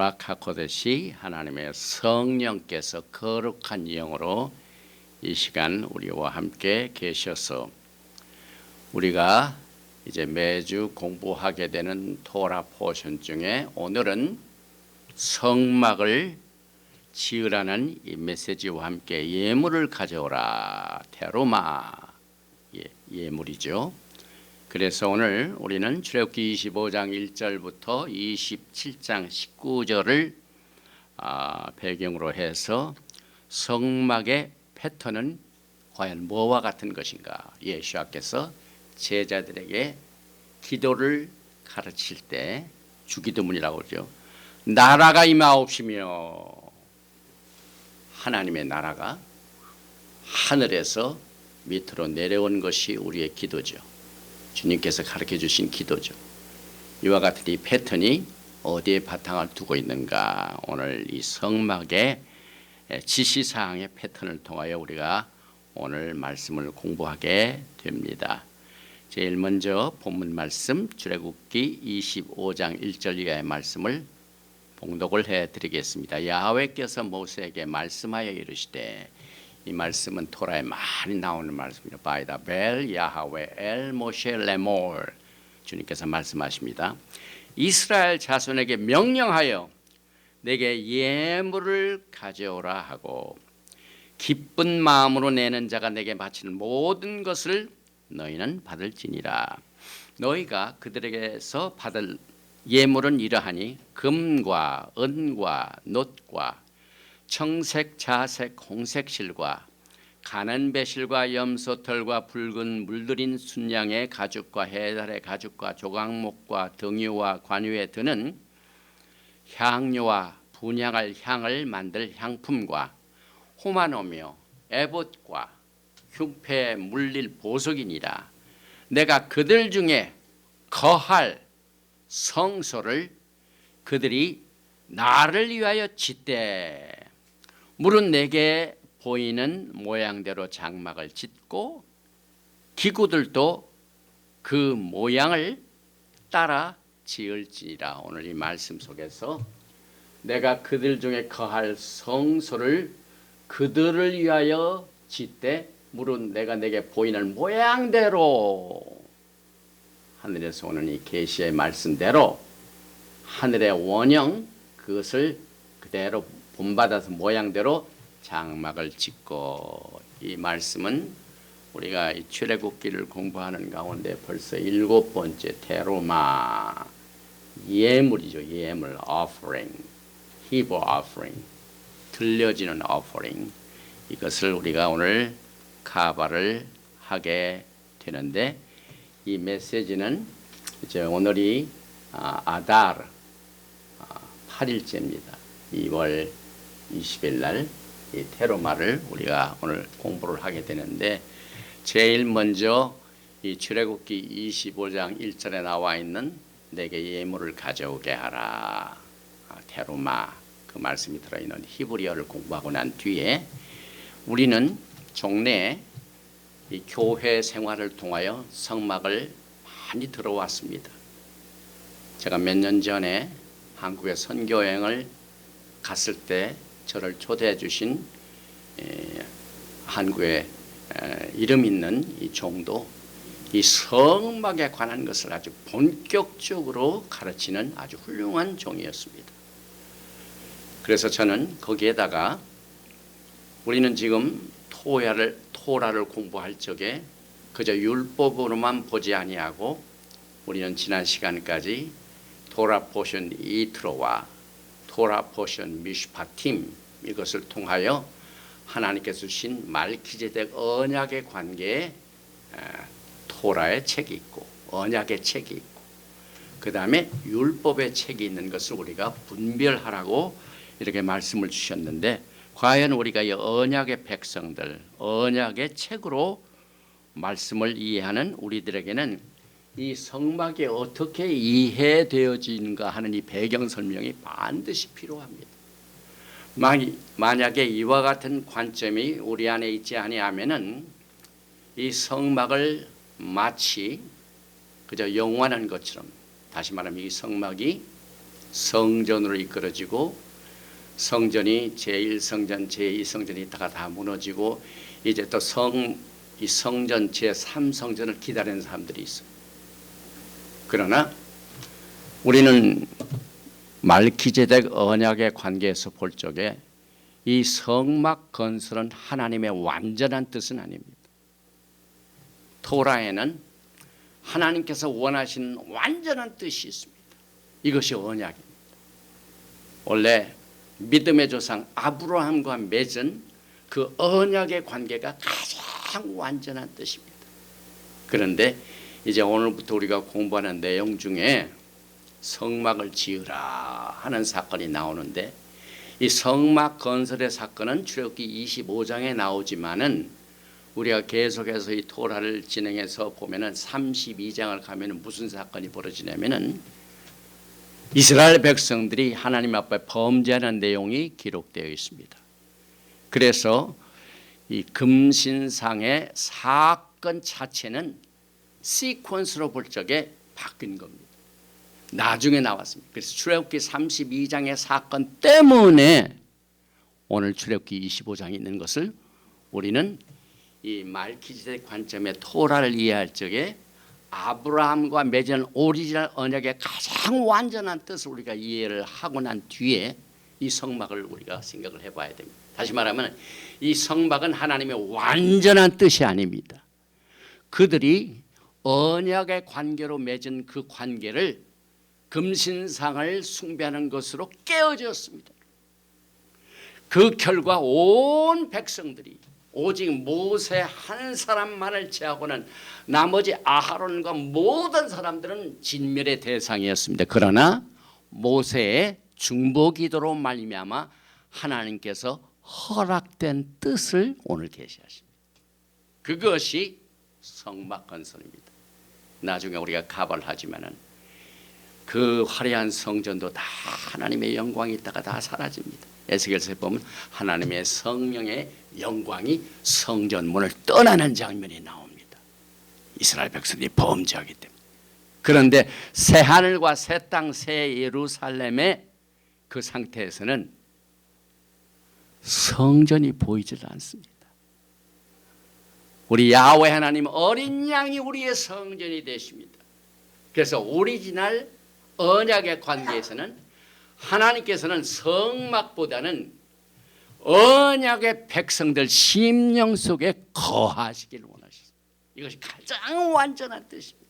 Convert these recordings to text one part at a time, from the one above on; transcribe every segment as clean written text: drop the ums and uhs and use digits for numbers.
루아카코데시 하나님의 성령께서 거룩한 영으로 이 시간 우리와 함께 계셔서 우리가 이제 매주 공부하게 되는 토라 포션 중에 오늘은 성막을 지으라는 이 메시지와 함께 예물을 가져오라. 테로마 예물이죠. 그래서 오늘 우리는 출애굽기 25장 1절부터 27장 19절을 배경으로 해서 성막의 패턴은 과연 뭐와 같은 것인가. 예수께서 제자들에게 기도를 가르칠 때 주기도문이라고 그러죠. 나라가 임하옵시며, 하나님의 나라가 하늘에서 밑으로 내려온 것이 우리의 기도죠. 주님께서 가르쳐 주신 기도죠. 이와 같은 이 패턴이 어디에 바탕을 두고 있는가. 오늘 이 성막의 지시사항의 패턴을 통하여 우리가 오늘 말씀을 공부하게 됩니다. 제일 먼저 본문 말씀 출애굽기 25장 1절 이하의 말씀을 봉독을 해드리겠습니다. 야훼께서 모세에게 말씀하여 이르시되, 이 말씀은 토라에 많이 나오는 말씀입니다. 바이다 벨 야하웨 엘 모셰 레몰, 주님께서 말씀하십니다. 이스라엘 자손에게 명령하여 내게 예물을 가져오라 하고 기쁜 마음으로 내는 자가 내게 바치는 모든 것을 너희는 받을지니라. 너희가 그들에게서 받을 예물은 이러하니 금과 은과 놋과 청색, 자색, 홍색 실과 가는 배실과 염소털과 붉은 물들인 순양의 가죽과 해달의 가죽과 조각목과 등유와 관유에 드는 향료와 분향할 향을 만들 향품과 호마노며 에봇과 흉패에 물릴 보석이니라. 내가 그들 중에 거할 성소를 그들이 나를 위하여 짓되, 물은 내게 보이는 모양대로 장막을 짓고 기구들도 그 모양을 따라 지을지니라. 오늘 이 말씀 속에서 내가 그들 중에 거할 성소를 그들을 위하여 짓되, 물은 내가 내게 보이는 모양대로, 하늘에서 오는 이 계시의 말씀대로 하늘의 원형 그것을 그대로 본받아서 모양대로 장막을 짓고, 이 말씀은 우리가 이 출애굽기를 공부하는 가운데 벌써 7번째 테로마 예물이죠. 예물, offering, Hebrew offering, 들려지는 offering. 이것을 우리가 오늘 카바를 하게 되는데, 이 메시지는 이제 오늘이 아달 8일째입니다. 2월 20일 날 이 테로마를 우리가 오늘 공부를 하게 되는데, 제일 먼저 이 출애굽기 25장 1절에 나와 있는 내게 예물을 가져오게 하라. 테로마, 그 말씀이 들어있는 히브리어를 공부하고 난 뒤에 우리는 종래에 이 교회 생활을 통하여 성막을 많이 들어왔습니다. 제가 몇 년 전에 한국에 선교여행을 갔을 때 저를 초대해 주신 한국의 이름 있는 이 종도 이 성막에 관한 것을 아주 본격적으로 가르치는 아주 훌륭한 종이었습니다. 그래서 저는 거기에다가 우리는 지금 토라를 공부할 적에 그저 율법으로만 보지 아니하고, 우리는 지난 시간까지 토라 포션 이트로와 토라 포션 미슈파팀, 이것을 통하여 하나님께서 주신 말기제덱 언약의 관계에 토라의 책이 있고 언약의 책이 있고 그 다음에 율법의 책이 있는 것을 우리가 분별하라고 이렇게 말씀을 주셨는데, 과연 우리가 이 언약의 백성들, 언약의 책으로 말씀을 이해하는 우리들에게는 이 성막이 어떻게 이해되어지는가 하는 이 배경 설명이 반드시 필요합니다. 만약에 이와 같은 관점이 우리 안에 있지 아니하면은 이 성막을 마치 그저 영원한 것처럼, 다시 말하면 이 성막이 성전으로 이끌어지고 성전이 제1성전, 제2성전이 있다가 다 무너지고 이제 또 이 성전 제3성전을 기다리는 사람들이 있어요. 그러나 우리는 말기제덱 언약의 관계에서 볼 적에 이 성막 건설은 하나님의 완전한 뜻은 아닙니다. 토라에는 하나님께서 원하시는 완전한 뜻이 있습니다. 이것이 언약입니다. 원래 믿음의 조상 아브라함과 맺은 그 언약의 관계가 가장 완전한 뜻입니다. 그런데 이제 오늘부터 우리가 공부하는 내용 중에 성막을 지으라 하는 사건이 나오는데 이 성막 건설의 사건은 출애굽기 25장에 나오지만은 우리가 계속해서 이 토라를 진행해서 보면은 32장을 가면은 무슨 사건이 벌어지냐면은 이스라엘 백성들이 하나님 앞에 범죄하는 내용이 기록되어 있습니다. 그래서 이 금신상의 사건 자체는 시퀀스로 볼 적에 바뀐 겁니다. 나중에 나왔습니다. 그래서 출애굽기 32장의 사건 때문에 오늘 출애굽기 25장이 있는 것을 우리는 이 말기제덱 관점의 토라를 이해할 적에 아브라함과 맺은 오리지널 언약의 가장 완전한 뜻을 우리가 이해를 하고 난 뒤에 이 성막을 우리가 생각을 해봐야 됩니다. 다시 말하면 이 성막은 하나님의 완전한 뜻이 아닙니다. 그들이 언약의 관계로 맺은 그 관계를 금신상을 숭배하는 것으로 깨어졌습니다. 그 결과 온 백성들이 오직 모세 한 사람만을 제하고는 나머지 아하론과 모든 사람들은 진멸의 대상이었습니다. 그러나 모세의 중보기도로 말미암아 하나님께서 허락된 뜻을 오늘 계시하십니다. 그것이 성막 건설입니다. 나중에 우리가 가발하지만은 그 화려한 성전도 다 하나님의 영광이 있다가 다 사라집니다. 에스겔서에 보면 하나님의 성령의 영광이 성전 문을 떠나는 장면이 나옵니다. 이스라엘 백성들이 범죄하기 때문에. 그런데 새 하늘과 새 땅, 새 예루살렘의 그 상태에서는 성전이 보이질 않습니다. 우리 야훼 하나님 어린 양이 우리의 성전이 되십니다. 그래서 오리지널 언약의 관계에서는 하나님께서는 성막보다는 언약의 백성들 심령 속에 거하시길 원하셨습니다. 이것이 가장 완전한 뜻입니다.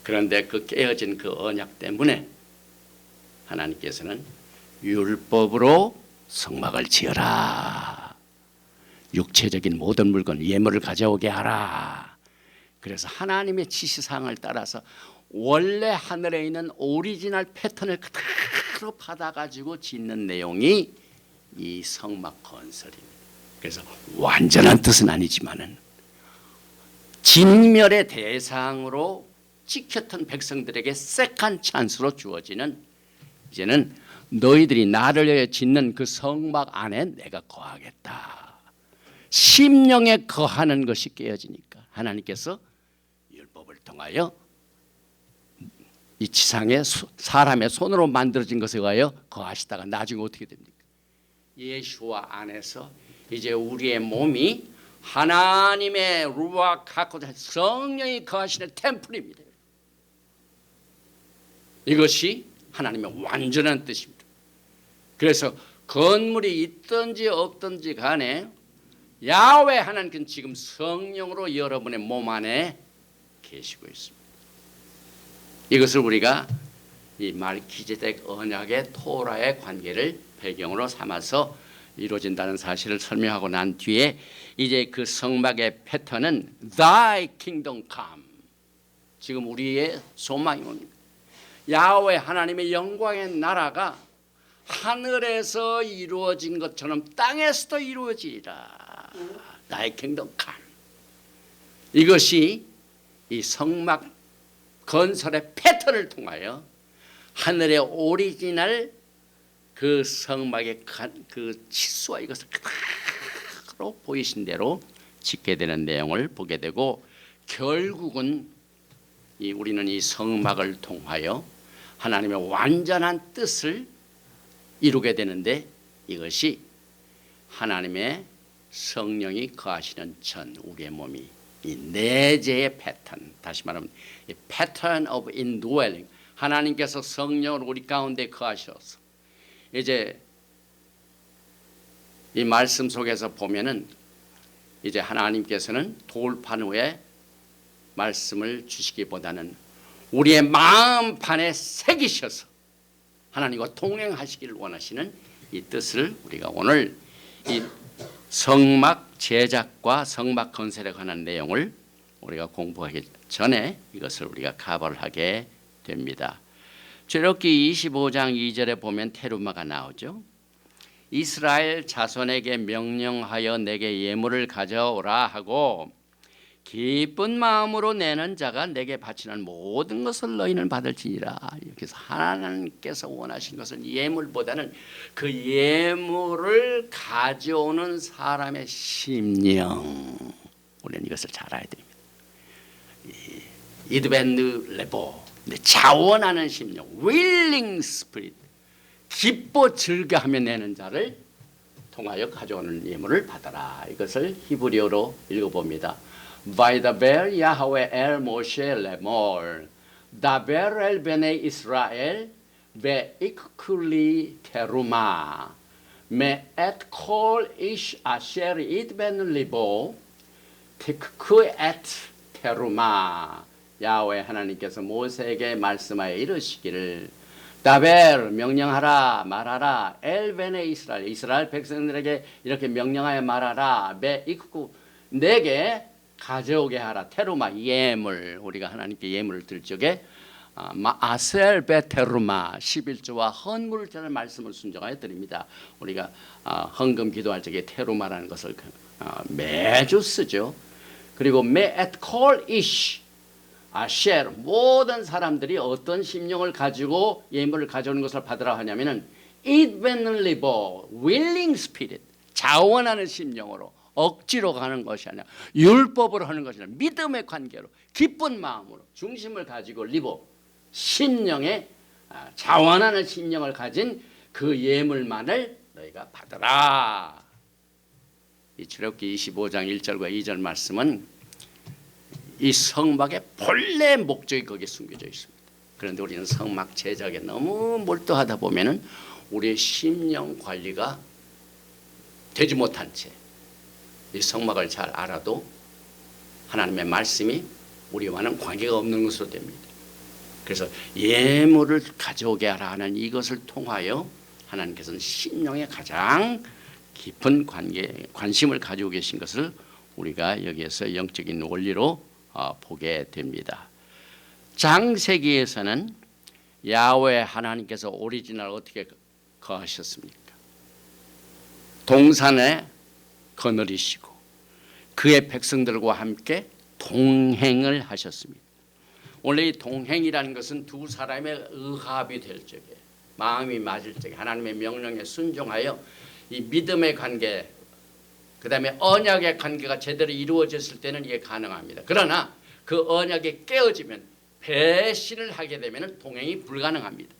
그런데 그 깨어진 그 언약 때문에 하나님께서는 율법으로 성막을 지어라. 육체적인 모든 물건 예물을 가져오게 하라. 그래서 하나님의 지시사항을 따라서 원래 하늘에 있는 오리지널 패턴을 그대로 받아가지고 짓는 내용이 이 성막 건설입니다. 그래서 완전한 뜻은 아니지만은 진멸의 대상으로 지켰던 백성들에게 세컨 찬스로 주어지는 이제는 너희들이 나를 위해 짓는 그 성막 안에 내가 거하겠다. 심령에 거하는 것이 깨어지니까 하나님께서 율법을 통하여 이 지상에 사람의 손으로 만들어진 것에 의하여 거하시다가 나중에 어떻게 됩니까? 예수와 안에서 이제 우리의 몸이 하나님의 루아 카코다 성령이 거하시는 템플입니다. 이것이 하나님의 완전한 뜻입니다. 그래서 건물이 있든지 없든지 간에 야훼 하나님께서는 지금 성령으로 여러분의 몸 안에 계시고 있습니다. 이것을 우리가 이 말기제덱 언약의 토라의 관계를 배경으로 삼아서 이루어진다는 사실을 설명하고 난 뒤에 이제 그 성막의 패턴은 Thy Kingdom Come. 지금 우리의 소망이 뭡니까? 야훼 하나님의 영광의 나라가 하늘에서 이루어진 것처럼 땅에서도 이루어지리라. Thy Kingdom Come. 이것이 이 성막 건설의 패턴을 통하여 하늘의 오리지널 그 성막의 그 치수와 이것을 그대로 보이신 대로 짓게 되는 내용을 보게 되고 결국은 우리는 이 성막을 통하여 하나님의 완전한 뜻을 이루게 되는데 이것이 하나님의 성령이 거하시는 전 우리의 몸이 이 내재의 패턴, 다시 말하면 이 패턴 오브 인드웰링, 하나님께서 성령을 우리 가운데 거하셔서 이제 이 말씀 속에서 보면은 이제 하나님께서는 돌판 위에 말씀을 주시기보다는 우리의 마음판에 새기셔서 하나님과 동행하시기를 원하시는 이 뜻을 우리가 오늘 이 성막 제작과 성막 건설에 관한 내용을 우리가 공부하기 전에 이것을 우리가 가벌 하게 됩니다. 출애굽기 25장 2절에 보면 테루마가 나오죠. 이스라엘 자손에게 명령하여 내게 예물을 가져오라 하고 기쁜 마음으로 내는 자가 내게 바치는 모든 것을 너희는 받을지니라. 이렇게 해서 하나님께서 원하신 것은 예물보다는 그 예물을 가져오는 사람의 심령, 우리는 이것을 잘 알아야 됩니다. 이드벤드 레보, 자원하는 심령, willing spirit, 기뻐 즐거하며 내는 자를 통하여 가져오는 예물을 받아라. 이것을 히브리어로 읽어봅니다. Vaidaber Yahweh el Moshe lemor, daber el bnei Israel ve'ikuli teruma, me et kol ish asher idben libo, tikku et teruma. 야훼 하나님께서 모세에게 말씀하여 이르시기를 다벨 명령하라 말하라 엘 베네 이스라엘, 이스라엘 백성들에게 이렇게 명령하여 말하라 베 이쿠 내게 가져오게 하라. 테루마 예물, 우리가 하나님께 예물을 드릴 적에 아셀 베 테루마 11조와 헌물을 드리는 말씀을 순종하여 드립니다. 우리가 헌금 기도할 적에 테루마라는 것을 매주 쓰죠. 그리고 메엣 콜 이시 아쉘, 모든 사람들이 어떤 심령을 가지고 예물을 가져오는 것을 받으라 하냐면은 idbenlibo, willing spirit, 자원하는 심령으로, 억지로 가는 것이 아니라 율법으로 하는 것이 아니라 믿음의 관계로 기쁜 마음으로 중심을 가지고 리보, 심령에 자원하는 심령을 가진 그 예물만을 너희가 받으라. 이 출애굽기 25장 1절과 2절 말씀은 이 성막의 본래 목적이 거기에 숨겨져 있습니다. 그런데 우리는 성막 제작에 너무 몰두하다 보면은 우리의 심령 관리가 되지 못한 채 이 성막을 잘 알아도 하나님의 말씀이 우리와는 관계가 없는 것으로 됩니다. 그래서 예물을 가져오게 하라 하는 이것을 통하여 하나님께서는 심령에 가장 깊은 관심을 가지고 계신 것을 우리가 여기에서 영적인 원리로 보게 됩니다. 창세기에서는 야훼 하나님께서 오리지널 어떻게 거하셨습니까? 동산에 거느리시고 그의 백성들과 함께 동행을 하셨습니다. 원래 이 동행이라는 것은 두 사람의 의합이 될 적에, 마음이 맞을 적에 하나님의 명령에 순종하여 이 믿음의 관계, 그 다음에 언약의 관계가 제대로 이루어졌을 때는 이게 가능합니다. 그러나 그 언약이 깨어지면, 배신을 하게 되면 동행이 불가능합니다.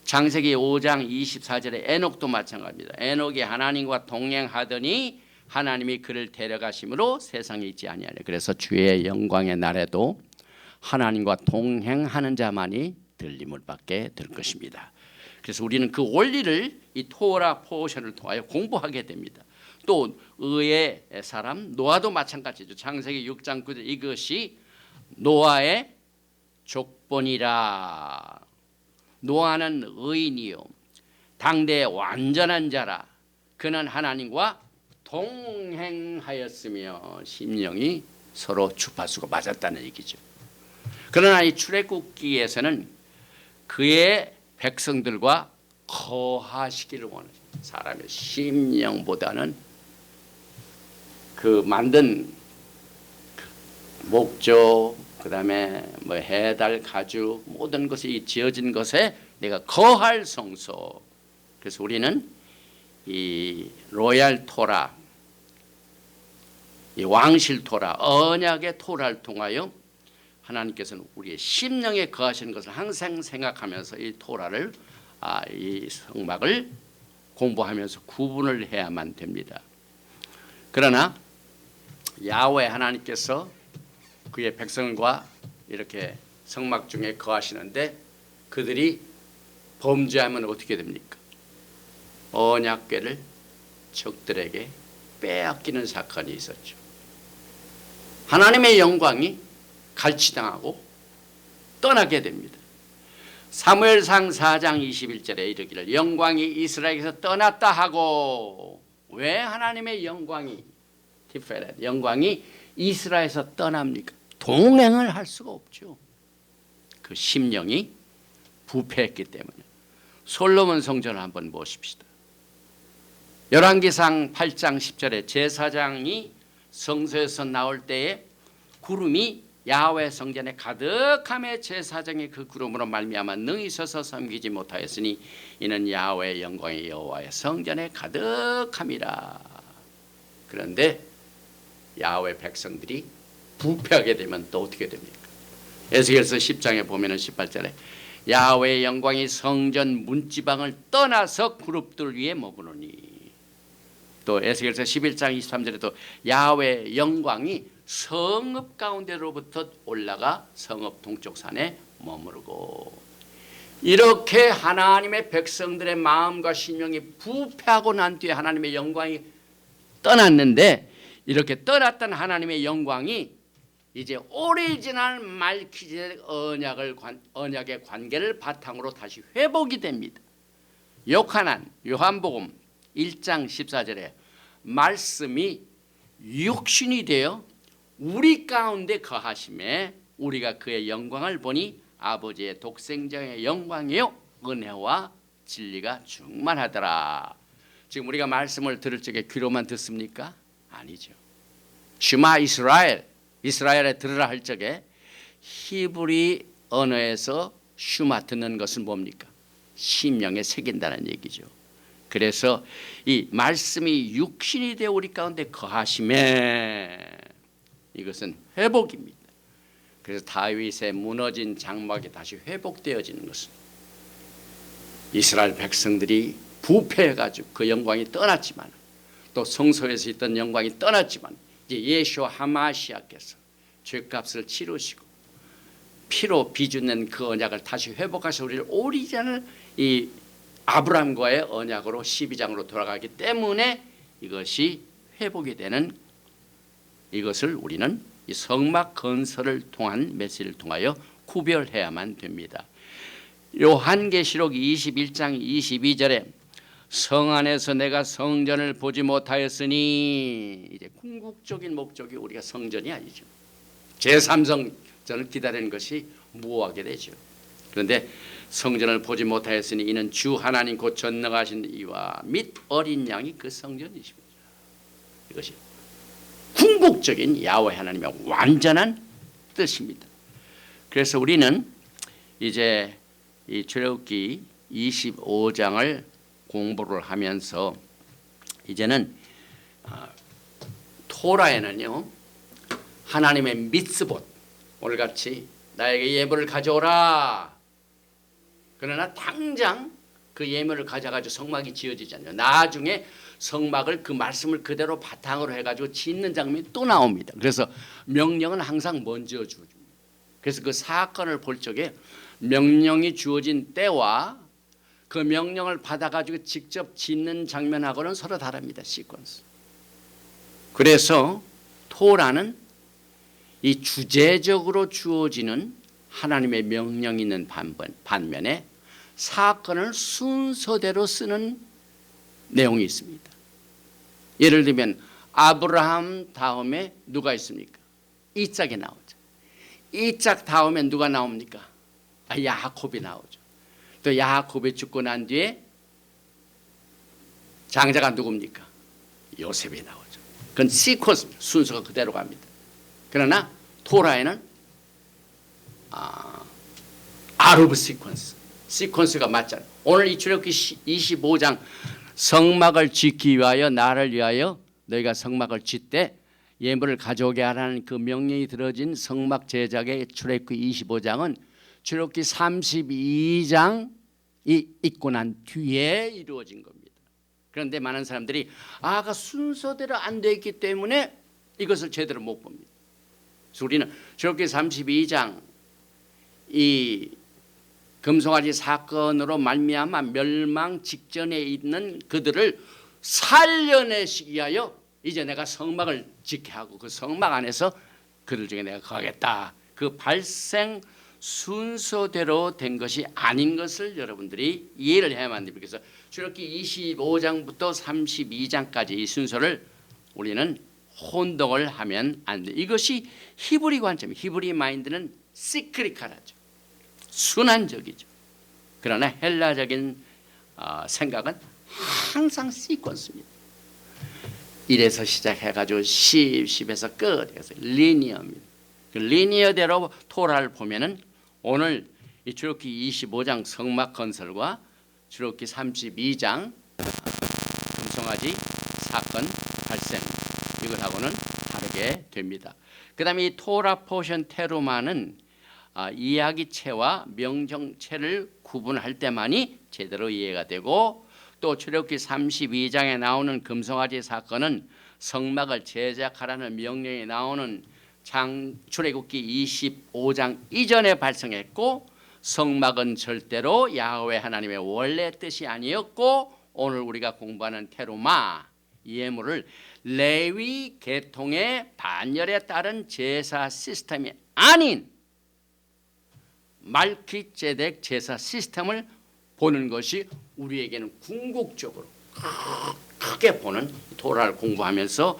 창세기 5장 24절에 에녹도 마찬가지입니다. 에녹이 하나님과 동행하더니 하나님이 그를 데려가심으로 세상에 있지 아니하려. 그래서 주의 영광의 날에도 하나님과 동행하는 자만이 들림을 받게 될 것입니다. 그래서 우리는 그 원리를 이 토라 포션을 통하여 공부하게 됩니다. 또 의의 사람 노아도 마찬가지죠. 창세기 6장 9절 이것이 노아의 족본이라. 노아는 의인이요 당대의 완전한 자라. 그는 하나님과 동행하였으며 심령이 서로 주파수가 맞았다는 얘기죠. 그러나 이 출애굽기에서는 그의 백성들과 거하시기를 원하죠. 사람의 심령보다는 그 만든 목조, 그 다음에 뭐 해달, 가죽 모든 것이 지어진 것에 내가 거할 성소. 그래서 우리는 이 로얄 토라, 이 왕실 토라, 언약의 토라를 통하여 하나님께서는 우리의 심령에 거하시는 것을 항상 생각하면서 이 토라를 이 성막을 공부하면서 구분을 해야만 됩니다. 그러나 야훼 하나님께서 그의 백성과 이렇게 성막 중에 거하시는데 그들이 범죄하면 어떻게 됩니까? 언약궤를 적들에게 빼앗기는 사건이 있었죠. 하나님의 영광이 갈취당하고 떠나게 됩니다. 사무엘상 4장 21절에 이르기를 영광이 이스라엘에서 떠났다 하고, 왜 하나님의 영광이 티페렛 영광이 이스라엘에서 떠납니까? 동행을 할 수가 없죠. 그 심령이 부패했기 때문에. 솔로몬 성전을 한번 보십시다. 열왕기상 8장 10절에 제사장이 성소에서 나올 때에 구름이 야훼 성전에 가득함에 제사장이 그 구름으로 말미암아 능히 서서 섬기지 못하였으니 이는 야훼의 영광이 여호와의 성전에 가득함이라. 그런데 야훼 백성들이 부패하게 되면 또 어떻게 됩니까? 에스겔서 10장에 보면은 18절에 야훼의 영광이 성전 문지방을 떠나서 그룹들 위에 머무르니, 또 에스겔서 11장 23절에도 야훼의 영광이 성읍 가운데로부터 올라가 성읍 동쪽 산에 머무르고, 이렇게 하나님의 백성들의 마음과 심령이 부패하고 난 뒤에 하나님의 영광이 떠났는데, 이렇게 떠났던 하나님의 영광이 이제 오리지널 말기드색 언약의 관계를 바탕으로 다시 회복이 됩니다. 요한복음 1장 14절에 말씀이 육신이 되어 우리 가운데 거하심에 우리가 그의 영광을 보니 아버지의 독생자의 영광이요 은혜와 진리가 충만하더라. 지금 우리가 말씀을 들을 적에 귀로만 듣습니까? 아니죠. 슈마 이스라엘에 들으라 할 적에 히브리 언어에서 슈마 듣는 것은 뭡니까? 심령에 새긴다는 얘기죠. 그래서 이 말씀이 육신이 되어 우리 가운데 거하심에, 이것은 회복입니다. 그래서 다윗의 무너진 장막이 다시 회복되어지는 것은 이스라엘 백성들이 부패해가지고 그 영광이 떠났지만, 또 성소에서 있던 영광이 떠났지만 이제 예수와 하마시아께서 죄값을 치르시고 피로 비준낸 그 언약을 다시 회복하셔서 우리를 오리지널 이 아브라함과의 언약으로 12장으로 돌아가기 때문에 이것이 회복이 되는, 이것을 우리는 이 성막 건설을 통한 메시지를 통하여 구별해야만 됩니다. 요한계시록 21장 22절에 성 안에서 내가 성전을 보지 못하였으니, 이제 궁극적인 목적이 우리가 성전이 아니죠. 제3성전을 기다리는 것이 무호하게 되죠. 그런데 성전을 보지 못하였으니 이는 주 하나님 곧 전능하신 이와 및 어린 양이 그 성전이십니다. 이것이 궁극적인 야훼 하나님의 완전한 뜻입니다. 그래서 우리는 이제 이 출애굽기 25장을 공부를 하면서 이제는 토라에는요 하나님의 미ツ봇, 오늘같이 나에게 예물을 가져오라, 그러나 당장 그 예물을 가져가지고 성막이 지어지잖아요. 나중에 성막을 그 말씀을 그대로 바탕으로 해가지고 짓는 장면이 또 나옵니다. 그래서 명령은 항상 먼저 주어집니다. 그래서 그 사건을 볼 적에 명령이 주어진 때와 그 명령을 받아가지고 직접 짓는 장면하고는 서로 다릅니다. 시퀀스. 그래서 토라는 이 주제적으로 주어지는 하나님의 명령이 있는 반면에 사건을 순서대로 쓰는 내용이 있습니다. 예를 들면 아브라함 다음에 누가 있습니까? 이삭이 나오죠. 이삭 다음에 누가 나옵니까? 야곱이 나오죠. 또 야곱이 죽고 난 뒤에 장자가 누굽니까? 요셉이 나오죠. 그건 시퀀스, 순서가 그대로 갑니다. 그러나 토라에는 아르브 시퀀스가 맞잖아요. 오늘 이 출애굽기 25장 성막을 짓기 위하여 나를 위하여 너희가 성막을 짓되 예물을 가져오게 하라는 그 명령이 들어진 성막 제작의 출애굽기 25장은 출애굽기 32장이 있고 난 뒤에 이루어진 겁니다. 그런데 많은 사람들이 그 순서대로 안 돼 있기 때문에 이것을 제대로 못 봅니다. 그래서 우리는 출애굽기 32장 이 금송아지 사건으로 말미암아 멸망 직전에 있는 그들을 살려내시기 위하여 이제 내가 성막을 짓게 하고 그 성막 안에서 그들 중에 내가 거하겠다. 그 발생 순서대로 된 것이 아닌 것을 여러분들이 이해를 해야만 됩니다. 그래서 출애굽기 25장부터 32장까지 이 순서를 우리는 혼동을 하면 안 돼. 이것이 히브리 관점, 히브리 마인드는 시크리컬하죠. 순환적이죠. 그러나 헬라적인 생각은 항상 시퀀스입니다. 1에서 시작해가지고 10에서 끝, 그래서 리니어입니다. 그 리니어대로 토라를 보면은 오늘 이 출애굽기 25장 성막 건설과 출애굽기 32장 금송아지 사건 발생 이것하고는 다르게 됩니다. 그 다음에 이 토라 포션 테루마는 이야기체와 명정체를 구분할 때만이 제대로 이해가 되고 또 출애굽기 32장에 나오는 금송아지 사건은 성막을 제작하라는 명령이 나오는 출애굽기 25장 이전에 발생했고 성막은 절대로 야훼 하나님의 원래 뜻이 아니었고 오늘 우리가 공부하는 테루마 예물을 레위 계통의 반열에 따른 제사 시스템이 아닌 말키제덱 제사 시스템을 보는 것이 우리에게는 궁극적으로 크게 보는 토라를 공부하면서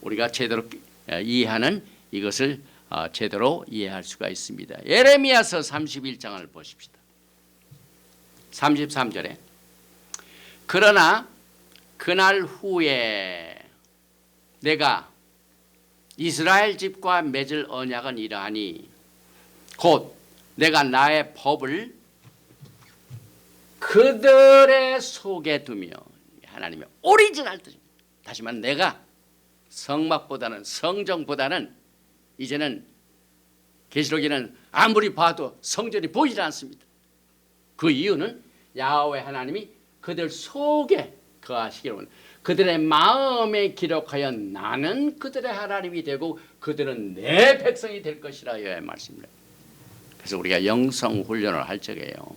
우리가 제대로 이해하는 이것을 제대로 이해할 수가 있습니다. 예레미야서 31장을 보십시다. 33절에 그러나 그날 후에 내가 이스라엘 집과 맺을 언약은 이러하니 곧 내가 나의 법을 그들의 속에 두며 하나님의 오리지널 뜻입니다. 다시 말하면 내가 성막보다는 성정보다는 이제는 계시록에는 아무리 봐도 성전이 보이지 않습니다. 그 이유는 야훼 하나님이 그들 속에 거하시기를 원합니다. 그들의 마음에 기록하여 나는 그들의 하나님이 되고 그들은 내 백성이 될 것이라 여호와의 말씀입니다. 그래서 우리가 영성 훈련을 할 적에요.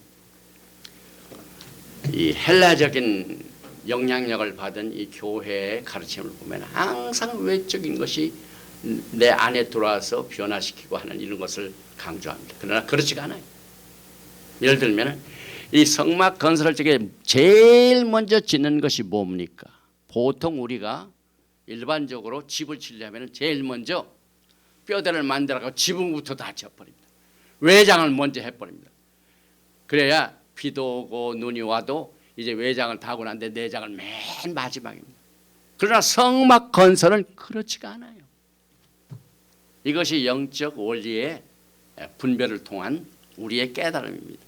이 헬라적인 영향력을 받은 이 교회의 가르침을 보면 항상 외적인 것이 내 안에 들어와서 변화시키고 하는 이런 것을 강조합니다. 그러나 그렇지가 않아요. 예를 들면 이 성막 건설할 적에 제일 먼저 짓는 것이 뭡니까? 보통 우리가 일반적으로 집을 지려면 제일 먼저 뼈대를 만들어서 지붕부터 다 지어버립니다. 외장을 먼저 해버립니다. 그래야 비도 오고 눈이 와도 이제 외장을 다 하고 난데 내장을 맨 마지막입니다. 그러나 성막 건설은 그렇지가 않아요. 이것이 영적 원리의 분별을 통한 우리의 깨달음입니다.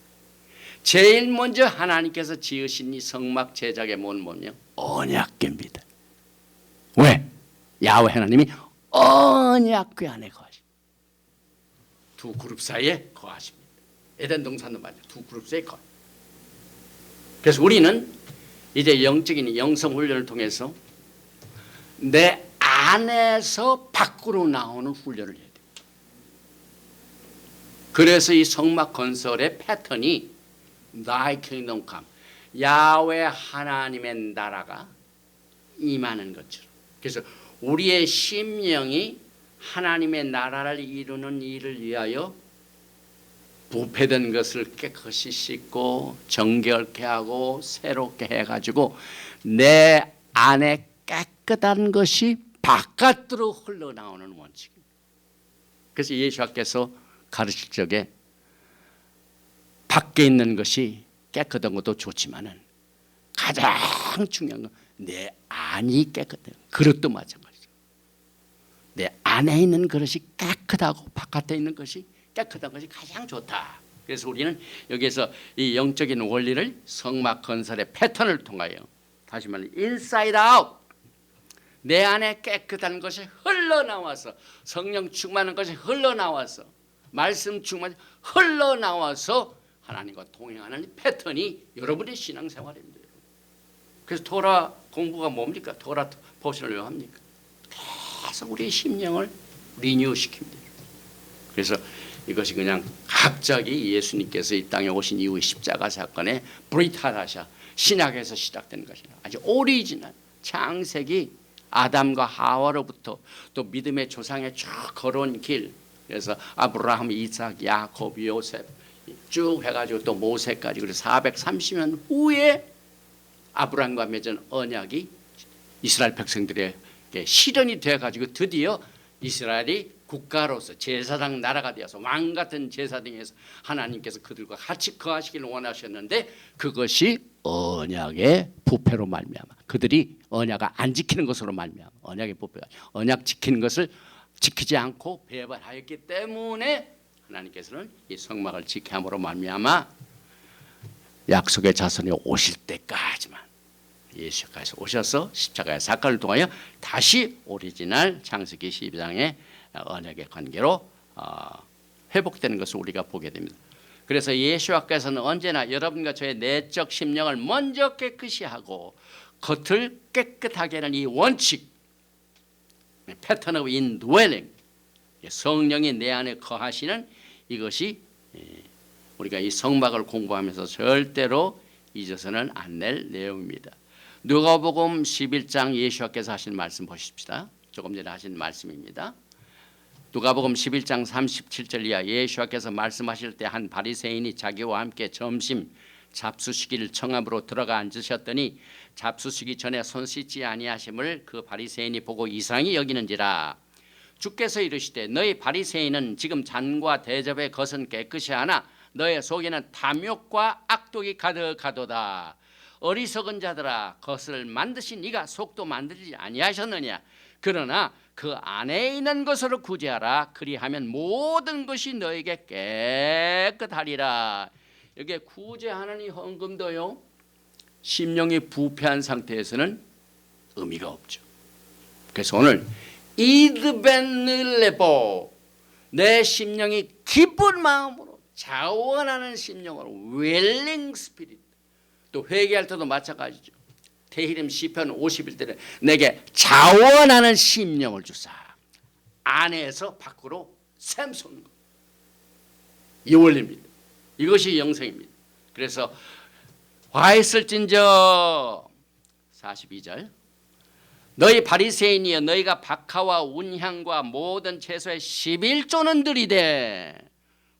제일 먼저 하나님께서 지으신 이 성막 제작의 뭐냐? 언약궤입니다. 왜? 야훼 하나님이 언약궤 안에 거하십니다. 두 그룹 사이에 거하십니다. 에덴 동산도 맞아요. 두 그룹 사이에 거하십니다. 그래서 우리는 이제 영적인 영성 훈련을 통해서 내 안에서 밖으로 나오는 훈련을 해야 돼요. 그래서 이 성막 건설의 패턴이 Thy kingdom come, 야훼 하나님의 나라가 임하는 것처럼. 그래서 우리의 심령이 하나님의 나라를 이루는 일을 위하여 부패된 것을 깨끗이 씻고 정결케 하고 새롭게 해가지고 내 안에 깨끗한 것이 바깥으로 흘러나오는 원칙입니다. 그래서 예수께서 가르칠 적에 밖에 있는 것이 깨끗한 것도 좋지만은 가장 중요한 건 내 안이 깨끗해요. 그릇도 마찬가지죠. 내 안에 있는 그릇이 깨끗하고 바깥에 있는 것이 깨끗한 것이 가장 좋다. 그래서 우리는 여기에서 이 영적인 원리를 성막 건설의 패턴을 통하여 다시 말해 inside out 내 안에 깨끗한 것이 흘러나와서 성령 충만한 것이 흘러나와서 말씀 충만이 흘러나와서 하나님과 동행하는 패턴이 여러분의 신앙생활입니다. 그래서 토라 공부가 뭡니까? 토라 포션을 왜 합니까? 계속 우리의 심령을 리뉴시킵니다. 그래서 이것이 그냥 갑자기 예수님께서 이 땅에 오신 이후의 십자가 사건의 브리타라샤 신약에서 시작된 것이 아주 오리지널 창세기 아담과 하와로부터 또 믿음의 조상에 쭉 걸어온 길, 그래서 아브라함, 이삭, 야곱, 요셉 쭉 해가지고 또 모세까지, 그래서 430년 후에 아브라함과 맺은 언약이 이스라엘 백성들에게 실현이 되어가지고 드디어 이스라엘이 국가로서 제사장 나라가 되어서 왕 같은 제사장에서 하나님께서 그들과 같이 거하시기를 원하셨는데 그것이 언약의 부패로 말미암아 그들이 언약을 안 지키는 것으로 말미암아 언약의 부패가 언약 지키는 것을 지키지 않고 배반하였기 때문에 하나님께서는 이 성막을 지켜 함으로 말미암아 약속의 자손이 오실 때까지만 예수께서 오셔서 십자가의 사건을 통하여 다시 오리지널 창세기 12장의 언약의 관계로 회복되는 것을 우리가 보게 됩니다. 그래서 예수께서는 언제나 여러분과 저의 내적 심령을 먼저 깨끗이 하고 겉을 깨끗하게 하는 이 원칙, 패턴 오브 인드웰링, 성령이 내 안에 거하시는 이것이 우리가 이 성막을 공부하면서 절대로 잊어서는 안 낼 내용입니다. 누가복음 11장 예수께서 하신 말씀 보십시다. 조금 전에 하신 말씀입니다. 누가복음 11장 37절 이하 예수께서 말씀하실 때 한 바리새인이 자기와 함께 점심 잡수시기를 청함으로 들어가 앉으셨더니 잡수시기 전에 손 씻지 아니하심을 그 바리새인이 보고 이상히 여기는지라. 주께서 이르시되 너희 바리새인은 지금 잔과 대접의 것은 깨끗이 하나 너의 속에는 탐욕과 악독이 가득하도다. 어리석은 자들아, 것을 만드신 네가 속도 만들지 아니하셨느냐. 그러나 그 안에 있는 것으로 구제하라. 그리하면 모든 것이 너에게 깨끗하리라. 여기에 구제하는 이 헌금도요, 심령이 부패한 상태에서는 의미가 없죠. 그래서 오늘 이드벤일레보, 내 심령이 기쁜 마음으로 자원하는 심령으로 웰링 스피릿, 또 회개할 때도 마찬가지죠. 테히림 시편 51대는 내게 자원하는 심령을 주사 안에서 밖으로 샘솟는 것, 이 원리입니다. 이것이 영성입니다. 그래서 화 있을진저 42절 너희 바리새인이여 너희가 박하와 운향과 모든 채소의 11조는 들이되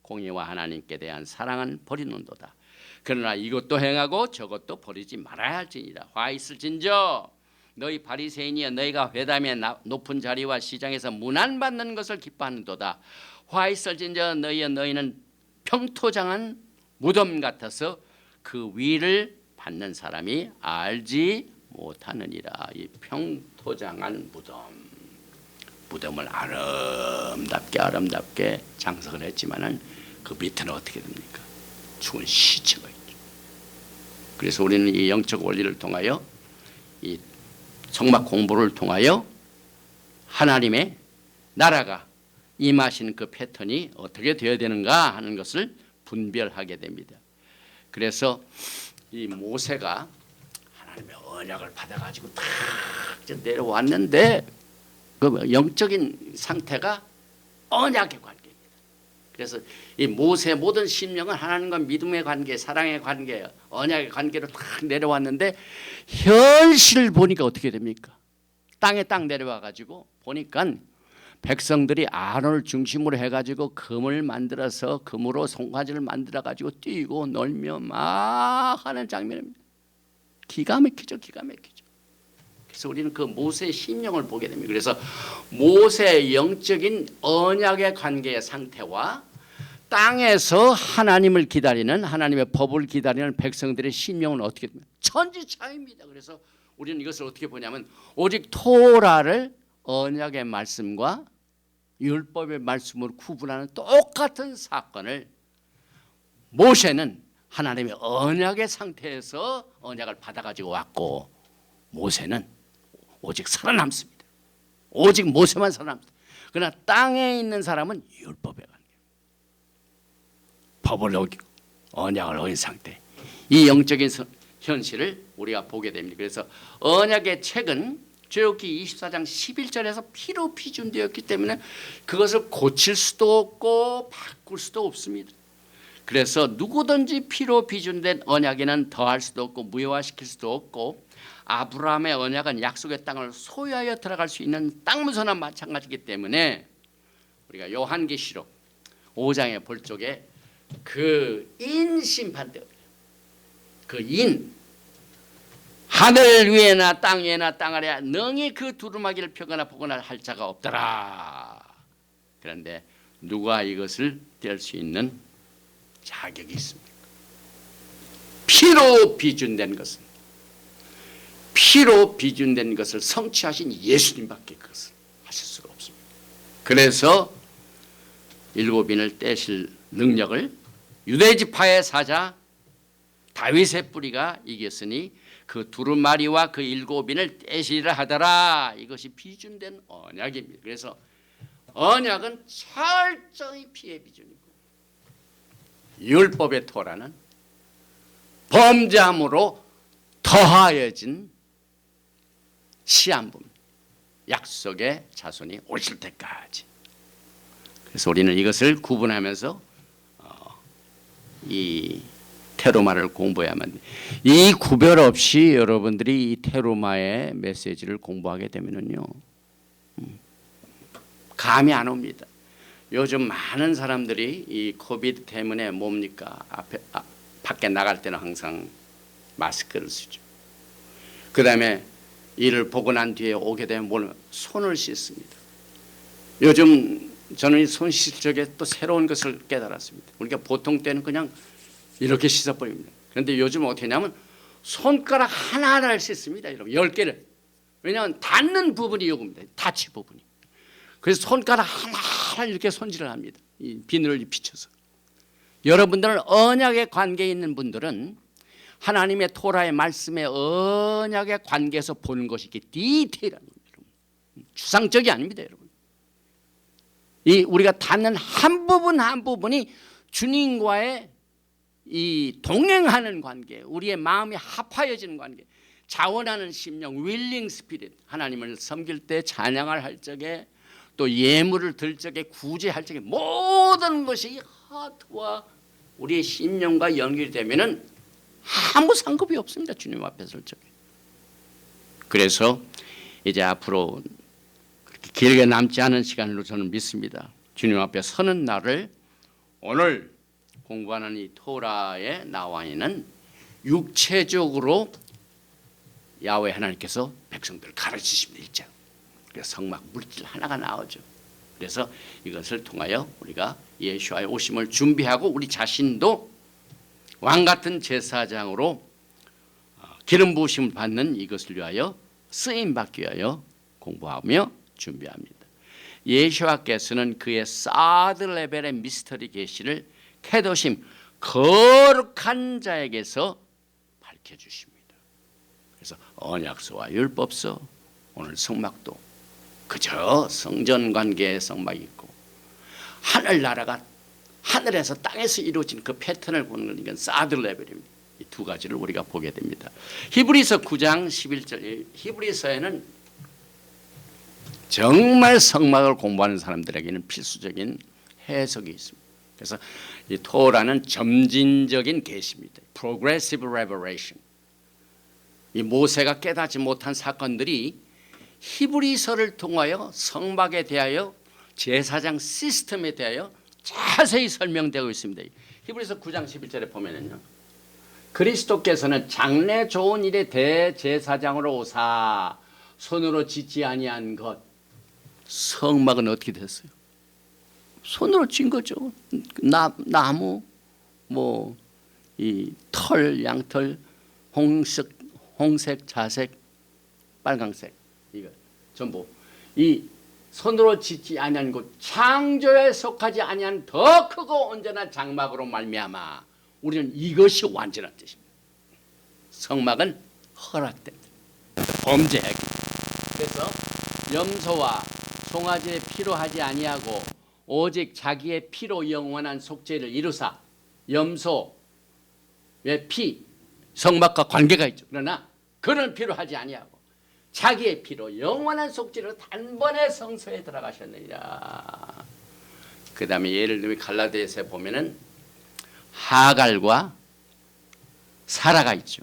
공의와 하나님께 대한 사랑은 버리는도다. 그러나 이것도 행하고 저것도 버리지 말아야 할지니라. 화 있을진저 너희 바리새인이여 너희가 회담의 높은 자리와 시장에서 문안받는 것을 기뻐하는도다. 화 있을진저 너희는 평토장한 무덤 같아서 그 위를 받는 사람이 알지 못하느니라. 이 평토장한 무덤을 아름답게 장석을 했지만은 그 밑에는 어떻게 됩니까? 죽은 시체가 있죠. 그래서 우리는 이 영적 원리를 통하여 이 성막 공부를 통하여 하나님의 나라가 임하신 그 패턴이 어떻게 되어야 되는가 하는 것을 분별하게 됩니다. 그래서 이 모세가 하나님의 언약을 받아가지고 딱 내려왔는데 그 영적인 상태가 언약의 관계입니다. 그래서 이 모세의 모든 심령은 하나님과 믿음의 관계, 사랑의 관계, 언약의 관계로 딱 내려왔는데 현실을 보니까 어떻게 됩니까? 땅에 딱 내려와가지고 보니까 백성들이 아론을 중심으로 해가지고 금을 만들어서 금으로 송아지를 만들어가지고 뛰고 놀며 막 하는 장면입니다. 기가 막히죠. 그래서 우리는 그 모세의 심령을 보게 됩니다. 그래서 모세의 영적인 언약의 관계의 상태와 땅에서 하나님을 기다리는, 하나님의 법을 기다리는 백성들의 심령은 어떻게 됩니까? 천지차이입니다. 그래서 우리는 이것을 어떻게 보냐면 오직 토라를 언약의 말씀과 율법의 말씀으로 구분하는 똑같은 사건을 모세는 하나님의 언약의 상태에서 언약을 받아가지고 왔고 모세는 오직 살아남습니다. 오직 모세만 살아납니다. 그러나 땅에 있는 사람은 율법에 관계. 법을 어기고 언약을 어긴 상태. 이 영적인 현실을 우리가 보게 됩니다. 그래서 언약의 책은 출애굽기 24장 11절에서 피로批准되었기 때문에 그것을 고칠 수도 없고 바꿀 수도 없습니다. 그래서 누구든지 피로批准된 언약에는 더할 수도 없고 무효화시킬 수도 없고, 아브라함의 언약은 약속의 땅을 소유하여 들어갈 수 있는 땅문서나 마찬가지이기 때문에 우리가 요한계시록 5장에 볼 적에 그 인심판대, 그 인, 하늘 위에나 땅 위에나 땅 아래에 능히 그 두루마기를 펴거나 보거나 할 자가 없더라. 그런데 누가 이것을 뗄 수 있는 자격이 있습니까? 피로 비준된 것은, 피로 비준된 것을 성취하신 예수님밖에 그것을 하실 수가 없습니다. 그래서 일곱인을 떼실 능력을 유대지파의 사자 다윗의 뿌리가 이겼으니 그 두루마리와 그 일곱인을 떼시리라 하더라. 이것이 비준된 언약입니다. 그래서 언약은 철저히 피의 비준이고, 율법의 토라는 범죄함으로 더하여진 시한분, 약속의 자손이 오실 때까지. 그래서 우리는 이것을 구분하면서 이 테로마를 공부해야만 돼. 이 구별 없이 여러분들이 이 테로마의 메시지를 공부하게 되면은요, 감이 안 옵니다. 요즘 많은 사람들이 이 코비드 때문에 뭡니까? 밖에 나갈 때는 항상 마스크를 쓰죠. 그 다음에 이를 보고 난 뒤에 오게 되면 손을 씻습니다. 요즘 저는 손 씻을 적에 또 새로운 것을 깨달았습니다. 우리가 보통 때는 그냥 이렇게 씻어버립니다. 그런데 요즘 어떻게 하냐면 손가락 하나하나를 씻습니다. 여러분 10개를. 왜냐하면 닿는 부분이 요겁니다. 타치 부분이. 그래서 손가락 하나하나 이렇게 손질을 합니다. 이 비늘을 비춰서. 여러분들은 언약에 관계 있는 분들은 하나님의 토라의 말씀의 언약의 관계에서 보는 것이 이렇게 디테일한 겁니다. 추상적이 아닙니다, 여러분. 이 우리가 닿는 한 부분 한 부분이 주님과의 이 동행하는 관계, 우리의 마음이 합하여지는 관계, 자원하는 심령, 윌링 스피릿, 하나님을 섬길 때 찬양을 할 적에 또 예물을 들 적에 구제할 적에 모든 것이 하트와 우리의 심령과 연결이 되면은 아무 상급이 없습니다. 주님 앞에 설 적에. 그래서 이제 앞으로 그렇게 길게 남지 않은 시간으로 저는 믿습니다. 주님 앞에 서는 날을 오늘 공부하는 이 토라에 나와 있는 육체적으로 야훼 하나님께서 백성들을 가르치십니다. 일장. 그래서 성막 물질 하나가 나오죠. 그래서 이것을 통하여 우리가 예수와의 오심을 준비하고 우리 자신도 왕 같은 제사장으로 기름 부으심을 받는 이것을 위하여 쓰임 받기 위하여 공부하며 준비합니다. 예수와께서는 그의 사드 레벨의 미스터리 계시를 캐도심 거룩한 자에게서 밝혀주십니다. 그래서 언약서와 율법서, 오늘 성막도 그저 성전 관계의 성막이 있고 하늘나라가 하늘에서 땅에서 이루어진 그 패턴을 보는 건 사드 레벨입니다. 이 두 가지를 우리가 보게 됩니다. 히브리서 9장 11절, 히브리서에는 정말 성막을 공부하는 사람들에게는 필수적인 해석이 있습니다. 그래서 이 토라는 점진적인 계시입니다. Progressive Revelation. 이 모세가 깨닫지 못한 사건들이 히브리서를 통하여 성막에 대하여 제사장 시스템에 대하여 자세히 설명되고 있습니다. 히브리서 9장 11절에 보면은요, 그리스도께서는 장래 좋은 일의 대제사장으로 오사 손으로 짓지 아니한 것. 성막은 어떻게 됐어요? 손으로 진 거죠. 나무, 뭐 이 털, 양털, 홍색, 자색, 빨강색, 이거 전부 이 손으로 짓지 아니한 곳, 창조에 속하지 아니한 더 크고 온전한 장막으로 말미암아 우리는 이것이 완전한 뜻입니다. 성막은 허락된 범죄하기. 그래서 염소와 송아지의 피로 하지 아니하고 오직 자기의 피로 영원한 속죄를 이루사. 염소의 피, 성막과 관계가 있죠. 그러나 그런 피로 하지 아니하고 자기의 피로 영원한 속죄로 단번에 성소에 들어가셨느니라. 그 다음에 예를 들면 갈라디아서에 보면은 하갈과 사라가 있죠.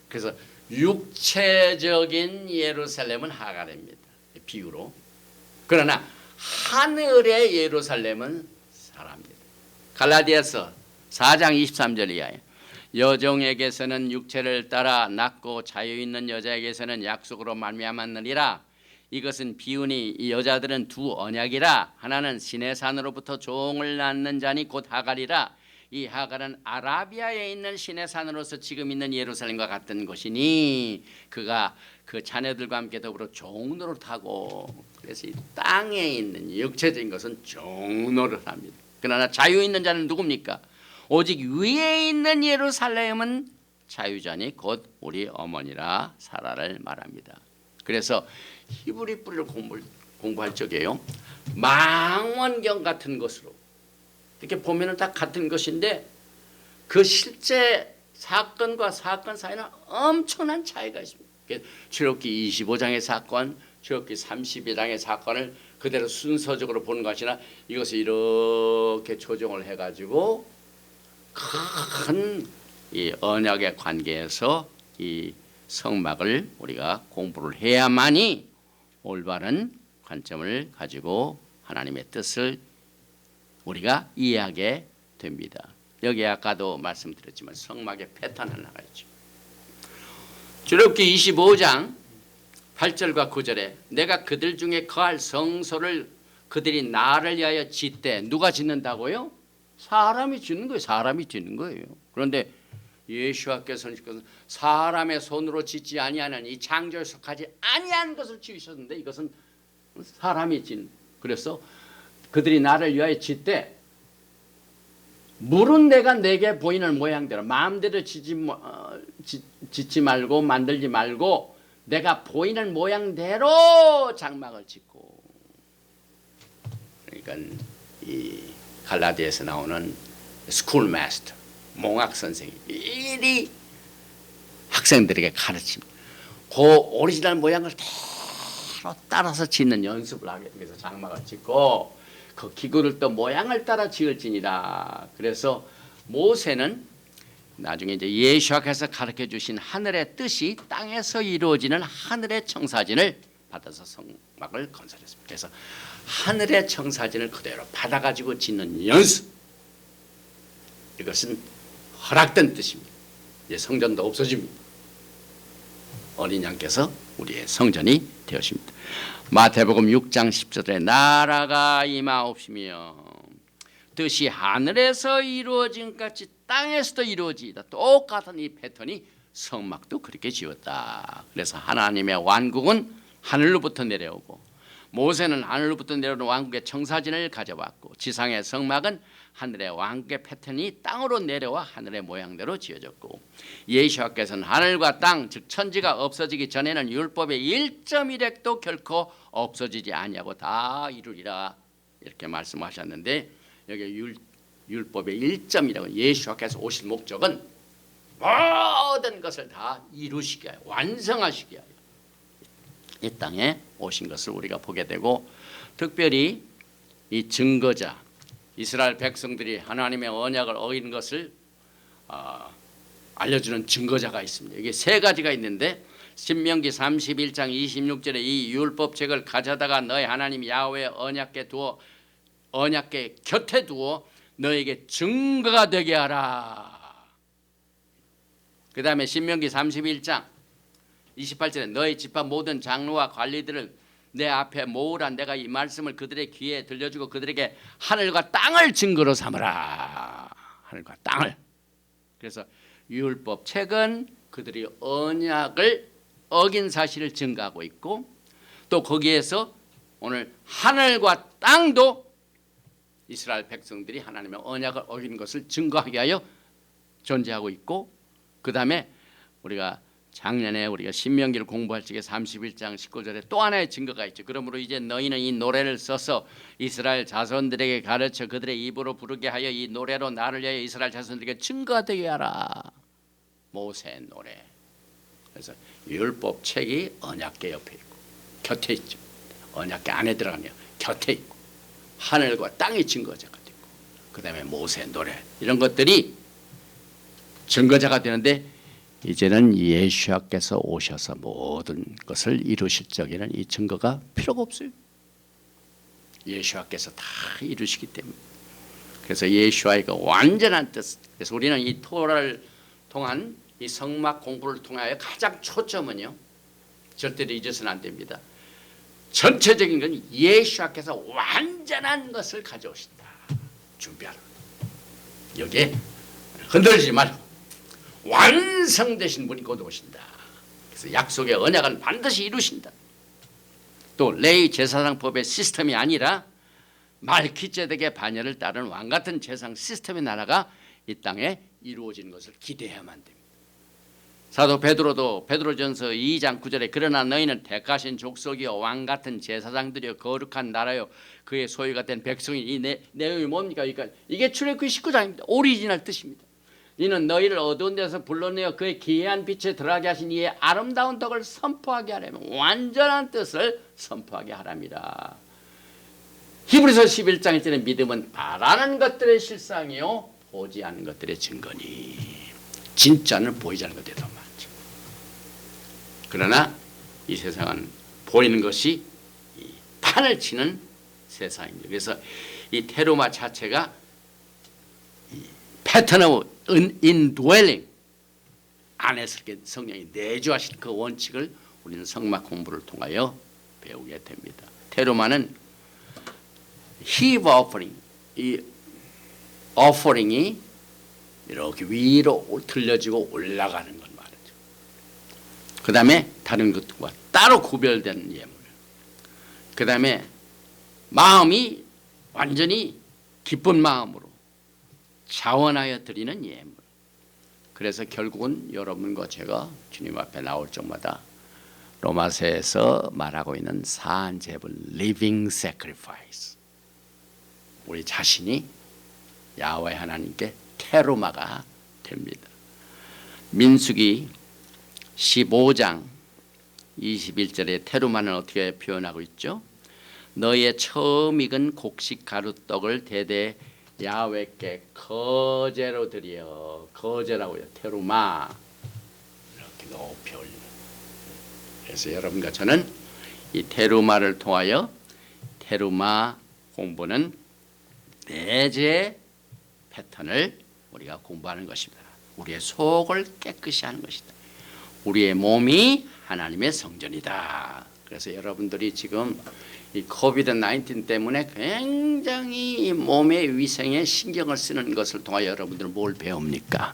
그래서 육체적인 예루살렘은 하갈입니다. 비유로. 그러나 하늘의 예루살렘은 사라입니다. 갈라디아서 4장 23절 이하에 여종에게서는 육체를 따라 낳고 자유 있는 여자에게서는 약속으로 말미암았느니라. 이것은 비유니 이 여자들은 두 언약이라. 하나는 시내 산으로부터 종을 낳는 자니 곧 하갈이라. 이 하갈은 아라비아에 있는 시내 산으로서 지금 있는 예루살렘과 같은 것이니 그가 그 자녀들과 함께 더불어 종노릇하고, 그래서 이 땅에 있는 육체적인 것은 종노릇합니다. 그러나 자유 있는 자는 누굽니까? 오직 위에 있는 예루살렘은 자유자니 곧 우리 어머니라 사라를 말합니다. 그래서 히브리 뿌리를 공부할 적에요, 망원경 같은 것으로 이렇게 보면은 다 같은 것인데 그 실제 사건과 사건 사이는 엄청난 차이가 있습니다. 출애굽기 25장의 사건, 출애굽기 32장의 사건을 그대로 순서적으로 보는 것이 아니라 이것을 이렇게 조정을 해가지고 큰 이 언약의 관계에서 이 성막을 우리가 공부를 해야만이 올바른 관점을 가지고 하나님의 뜻을 우리가 이해하게 됩니다. 여기 아까도 말씀드렸지만 성막의 패턴 하나가 있죠. 출애굽기 25장 8절과 9절에 내가 그들 중에 거할 성소를 그들이 나를 위하여 짓되, 누가 짓는다고요? 사람이 짓는 거예요. 사람이 짓는 거예요. 그런데 예수와께서는 사람의 손으로 짓지 아니하는 이 창조에 속하지 아니한 것을 지으셨는데 이것은 사람이 짓는. 그래서 그들이 나를 위하여 짓되 물은 내가 내게 보이는 모양대로 마음대로 짓지 말고 만들지 말고 내가 보이는 모양대로 장막을 짓고. 그러니까 이 갈라디아에서 나오는 스쿨 마스터, 몽학 선생이 일이 학생들에게 가르칩니다. 그 오리지널 모양을 따라서 짓는 연습을 하게 위해서 장막을 짓고 그 기구를 또 모양을 따라 지을지니라. 그래서 모세는 나중에 이제 예수께서 가르쳐 주신 하늘의 뜻이 땅에서 이루어지는 하늘의 청사진을 받아서 성막을 건설했습니다. 그래서 하늘의 청사진을 그대로 받아가지고 짓는 연습, 이것은 허락된 뜻입니다. 이제 성전도 없어집니다. 어린 양께서 우리의 성전이 되었습니다. 마태복음 6장 10절에 나라가 임하옵시며 뜻이 하늘에서 이루어진 같이 땅에서도 이루어지다. 똑같은 이 패턴이 성막도 그렇게 지었다. 그래서 하나님의 왕국은 하늘로부터 내려오고 모세는 하늘로부터 내려오는 왕국의 청사진을 가져왔고 지상의 성막은 하늘의 왕국의 패턴이 땅으로 내려와 하늘의 모양대로 지어졌고 예수께서는 하늘과 땅 즉 천지가 없어지기 전에는 율법의 1.1획도 결코 없어지지 아니하고 다 이루리라 이렇게 말씀하셨는데 여기 율법의 1.1획은 예수께서 오실 목적은 모든 것을 다 이루시게 하여 완성하시게 하여 이 땅에 오신 것을 우리가 보게 되고 특별히 이 증거자 이스라엘 백성들이 하나님의 언약을 어긴 것을 알려주는 증거자가 있습니다. 이게 세 가지가 있는데 신명기 31장 26절에 이 율법책을 가져다가 너희 하나님 야훼의 언약궤 곁에 두어 너에게 증거가 되게 하라. 그 다음에 신명기 31장 28절에 너희 집안 모든 장로와 관리들을 내 앞에 모으라. 내가 이 말씀을 그들의 귀에 들려주고 그들에게 하늘과 땅을 증거로 삼으라. 하늘과 땅을. 그래서 율법 책은 그들이 언약을 어긴 사실을 증거하고 있고 또 거기에서 오늘 하늘과 땅도 이스라엘 백성들이 하나님의 언약을 어긴 것을 증거하게 하여 존재하고 있고 그 다음에 우리가 작년에 우리가 신명기를 공부할 적에 31장 19절에 또 하나의 증거가 있죠. 그러므로 이제 너희는 이 노래를 써서 이스라엘 자손들에게 가르쳐 그들의 입으로 부르게 하여 이 노래로 나를 위하여 이스라엘 자손들에게 증거가 되게 하라. 모세의 노래. 그래서 율법 책이 언약궤 옆에 있고 곁에 있죠. 언약궤 안에 들어가면 곁에 있고 하늘과 땅의 증거자가 되고 그 다음에 모세의 노래 이런 것들이 증거자가 되는데 이제는 예수께서 오셔서 모든 것을 이루실 적에는 이 증거가 필요가 없어요. 예수께서 다 이루시기 때문에. 그래서 예수와의 그 완전한 뜻. 그래서 우리는 이 토라를 통한 이 성막 공부를 통하여 가장 초점은요. 절대로 잊어서는 안 됩니다. 전체적인 건 예수께서 완전한 것을 가져오신다. 준비하라. 여기에 흔들리지 말고 완성되신 분이 곧 오신다. 그래서 약속의 언약은 반드시 이루신다. 또 레위 제사장법의 시스템이 아니라 말기ጼ덱의 반열을 따른 왕같은 제사장 시스템의 나라가 이 땅에 이루어지는 것을 기대해야만 됩니다. 사도 베드로도 베드로전서 2장 9절에 그러나 너희는 택하신 족속이요 왕같은 제사장들이요 거룩한 나라요 그의 소유가 된 백성이 이 내용이 뭡니까? 그러니까 이게 출애굽기 19장입니다. 오리지널 뜻입니다. 이는 너희를 어두운 데서 불러내어 그의 기이한 빛에 들어가게 하신 이의 아름다운 덕을 선포하게 하려면 완전한 뜻을 선포하게 하랍니다. 히브리서 11장 1절에 믿음은 바라는 것들의 실상이요 보지 않는 것들의 증거니. 진짜는 보이지 않는 것들이 더 많죠. 그러나 이 세상은 보이는 것이 판을 치는 세상입니다. 그래서 이 테루마 자체가 패턴 오브 인드웰링 안에서 성령이 내주하신 그 원칙을 우리는 성막 공부를 통하여 배우게 됩니다. 테루마는 heave offering, 이 offering이 이렇게 위로 들려지고 올라가는 걸 말하죠. 그 다음에 다른 것과 따로 구별된 예물. 그 다음에 마음이 완전히 기쁜 마음으로 자원하여 드리는 예물. 그래서 결국은 여러분과 제가 주님 앞에 나올 적마다 로마서에서 말하고 있는 사한제물 living sacrifice. 우리 자신이 야훼 하나님께 테루마가 됩니다. 민수기 15장 21절에 테루마는 어떻게 표현하고 있죠? 너의 처음 익은 곡식 가루떡을 대대 야훼께 거제로 드려. 거제라고요. 테루마. 이렇게 높이 올리는. 그래서 여러분과 저는 이 테루마를 통하여 테루마 공부는 내재 패턴을 우리가 공부하는 것입니다. 우리의 속을 깨끗이 하는 것이다. 우리의 몸이 하나님의 성전이다. 그래서 여러분들이 지금 이 코비드 19 때문에 굉장히 몸의 위생에 신경을 쓰는 것을 통하여 여러분들은 뭘 배웁니까?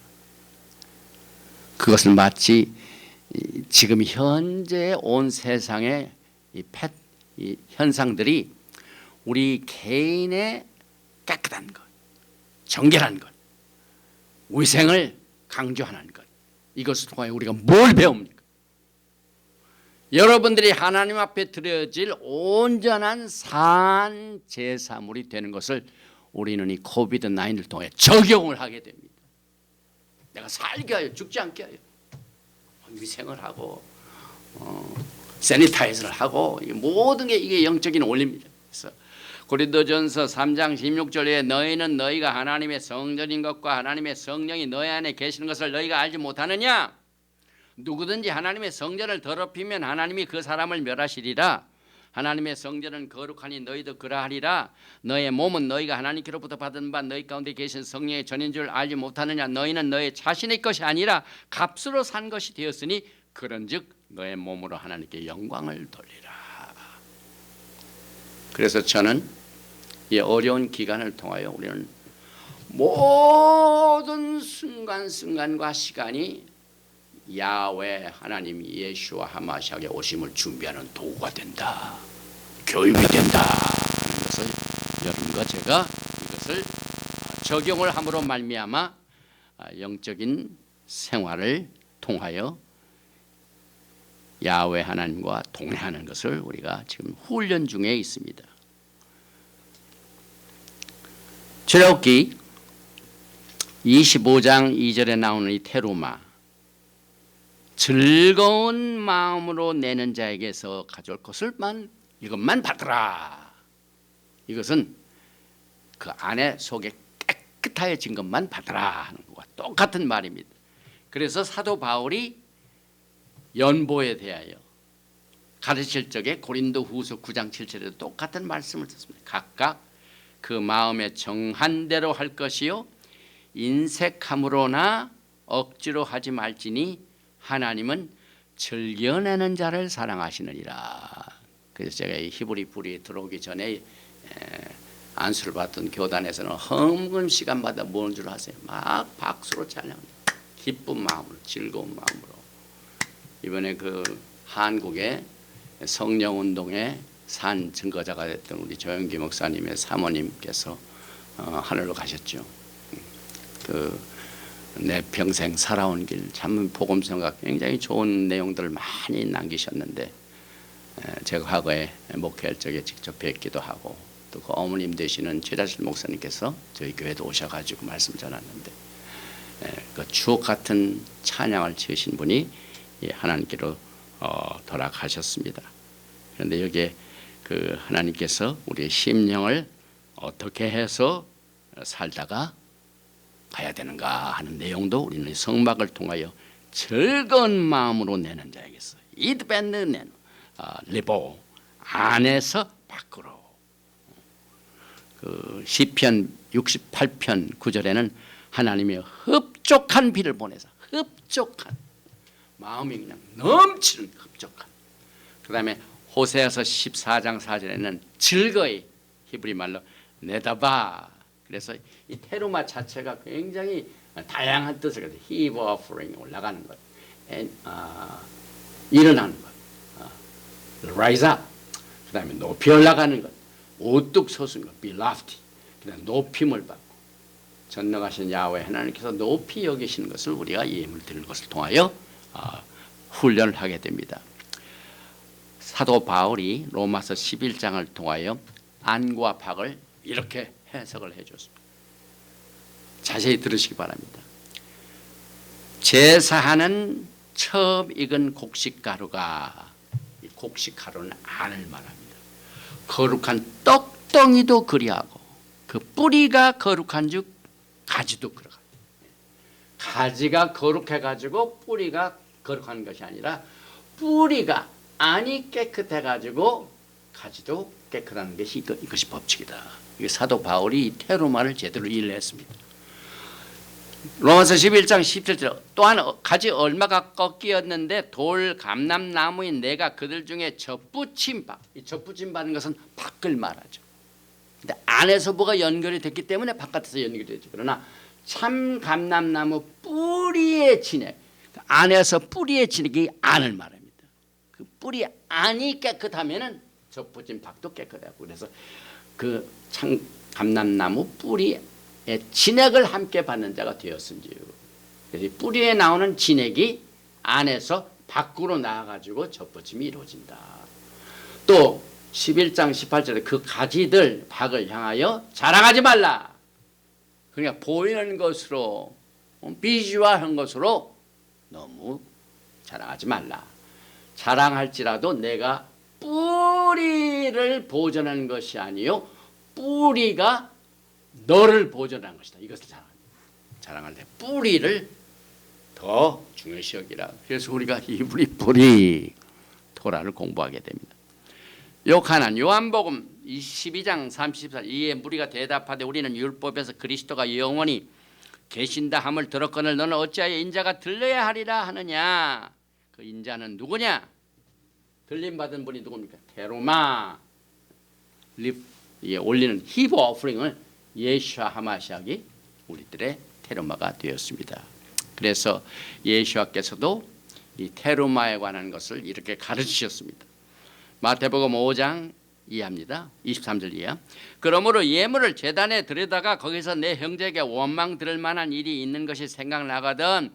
그것을 마치 지금 현재 온 세상의 이 현상들이 우리 개인의 깨끗한 것, 정결한 것, 위생을 강조하는 것, 이것을 통하여 우리가 뭘 배웁니까? 여러분들이 하나님 앞에 드려질 온전한 산 제사물이 되는 것을 우리는 이 코비드 19을 통해 적용을 하게 됩니다. 내가 살게 하여 죽지 않게 하여 위생을 하고 세니타이저를 하고 모든 게 이게 영적인 원리입니다. 그래서 고린도전서 3장 16절에 너희는 너희가 하나님의 성전인 것과 하나님의 성령이 너희 안에 계시는 것을 너희가 알지 못하느냐? 누구든지 하나님의 성전을 더럽히면 하나님이 그 사람을 멸하시리라. 하나님의 성전은 거룩하니 너희도 그러하리라. 너의 몸은 너희가 하나님께로부터 받은 바 너희 가운데 계신 성령의 전인 줄 알지 못하느냐? 너희는 너의 자신의 것이 아니라 값으로 산 것이 되었으니 그런즉 너의 몸으로 하나님께 영광을 돌리라. 그래서 저는 이 어려운 기간을 통하여 우리는 모든 순간순간과 시간이 야훼 하나님 예수와 하마시아의 오심을 준비하는 도구가 된다. 교육이 된다. 하는 것을 여러분과 제가 이것을 적용을 함으로 말미암아 영적인 생활을 통하여 야훼 하나님과 동행하는 것을 우리가 지금 훈련 중에 있습니다. 출애굽기 25장 2절에 나오는 이 테루마, 즐거운 마음으로 내는 자에게서 가져올 것을만 이것만 받으라. 이것은 그 안에 속에 깨끗하여진 것만 받으라 하는 것과 똑같은 말입니다. 그래서 사도 바울이 연보에 대하여 가르칠 적에 고린도 후서 9장 7절에도 똑같은 말씀을 썼습니다. 각각 그 마음에 정한 대로 할 것이요 인색함으로나 억지로 하지 말지니 하나님은 즐겨내는 자를 사랑하시느니라. 그래서 제가 이 히브리 불이 들어오기 전에 안수를 받던 교단에서는 헌금 시간마다 뭐는 줄 아세요? 막 박수로 찬양합니다. 기쁜 마음으로, 즐거운 마음으로. 이번에 그 한국의 성령운동의 산 증거자가 됐던 우리 조영기 목사님의 사모님께서 하늘로 가셨죠. 내 평생 살아온 길 참 복음성과 굉장히 좋은 내용들을 많이 남기셨는데 제가 과거에 목회할 적에 직접 뵙기도 하고 또 그 어머님 되시는 최자실 목사님께서 저희 교회도 오셔가지고 말씀 전했는데 그 추억 같은 찬양을 지으신 분이 하나님께로 돌아가셨습니다. 그런데 여기에 그 하나님께서 우리의 심령을 어떻게 해서 살다가 가야 되는가 하는 내용도 우리는 성막을 통하여 즐거운 마음으로 내는 자에게서 이드밴드 내는 리보 안에서 밖으로. 그 시편 68편 9절에는 하나님의 흡족한 비를 보내서 흡족한 마음이 그냥 넘치는 흡족한. 그 다음에 호세아서 14장 4절에는 즐거이 히브리 말로 내다봐. 그래서 이 테루마 자체가 굉장히 다양한 뜻을 가지고 heave offering 올라가는 것, 일어나는 것, rise up, 그 다음에 높이 올라가는 것, 우뚝 솟은 것, be lofty, 그 다음에 높임을 받고 전능하신 야훼 하나님께서 높이 여기시는 것을 우리가 예물 드리는 것을 통하여 훈련을 하게 됩니다. 사도 바울이 로마서 11장을 통하여 안과 박을 이렇게 해석을 해줬습니다. 자세히 들으시기 바랍니다. 제사하는 처음 익은 곡식가루가, 이 곡식가루는 안을 말합니다. 거룩한 떡덩이도 그리하고 그 뿌리가 거룩한 즉 가지도 그러가. 가지가 거룩해가지고 뿌리가 거룩한 것이 아니라 뿌리가 안이 깨끗해가지고 가지도 깨끗한 것이 이것이 법칙이다. 사도 바울이 테루마를 제대로 이해했습니다. 로마서 11장 17절 또한 가지 얼마가 꺾이었는데 돌 감람나무인 내가 그들 중에 접붙임 바. 이 접붙임 받는 것은 밖을 말하죠. 근데 안에서 뭐가 연결이 됐기 때문에 바깥에서 연결이 되죠. 그러나 참 감람나무 뿌리의 진액, 안에서 뿌리의 진액이 안을 말합니다. 그 뿌리 안이 깨끗하면은 접붙임 밖도 깨끗하고 그래서 그 참 감람나무 뿌리의 진액을 함께 받는 자가 되었은지요. 그래서 뿌리에 나오는 진액이 안에서 밖으로 나와가지고 접붙임이 이루어진다. 또 11장 18절에 그 가지들 박을 향하여 자랑하지 말라. 그러니까 보이는 것으로 비주얼한 것으로 너무 자랑하지 말라. 자랑할지라도 내가 뿌리를 보존하는 것이 아니요 뿌리가 너를 보존하는 것이다. 이것을 자랑할 때 뿌리를 더 중요시 여기라. 그래서 우리가 히브리 뿌리 토라를 공부하게 됩니다. 요한은 요한복음 22장 34절 이에 무리가 대답하되 우리는 율법에서 그리스도가 영원히 계신다 함을 들었거늘 너는 어찌하여 인자가 들려야 하리라 하느냐. 그 인자는 누구냐? 들림받은 분이 누굽니까? 테루마 올리는 히브 오프링을 예수와 하마시아기 우리들의 테루마가 되었습니다. 그래서 예수와께서도 이 테루마에 관한 것을 이렇게 가르치셨습니다. 마태복음 5장 이해합니다. 23절 이해. 그러므로 예물을 제단에 들여다가 거기서 내 형제에게 원망 들을 만한 일이 있는 것이 생각나거든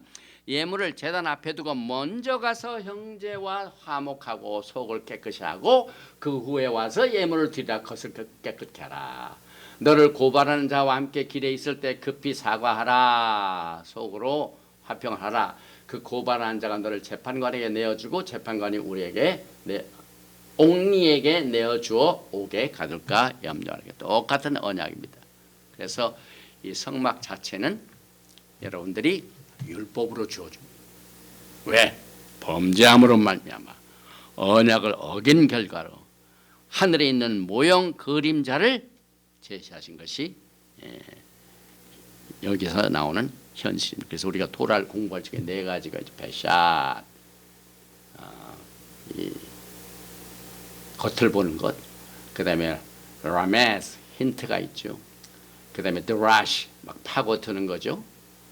예물을 제단 앞에 두고 먼저 가서 형제와 화목하고 속을 깨끗이 하고 그 후에 와서 예물을 드리라. 겉을 깨끗게 하라. 너를 고발하는 자와 함께 길에 있을 때 급히 사과하라. 속으로 화평을 하라. 그 고발하는 자가 너를 재판관에게 내어주고 재판관이 우리에게 옥리에게 내어주어 옥에 가둘까 염려하는 게 똑같은 언약입니다. 그래서 이 성막 자체는 여러분들이 율법으로 주어줍니다. 왜? 범죄함으로 말미암아 언약을 어긴 결과로 하늘에 있는 모형 그림자를 제시하신 것이 여기서 나오는 현실입니다. 그래서 우리가 토라를 공부할 적에 네 가지가 있죠. 베샷, 이 겉을 보는 것, 그 다음에 라메스, 힌트가 있죠. 그 다음에 드라시, 막 파고드는 거죠.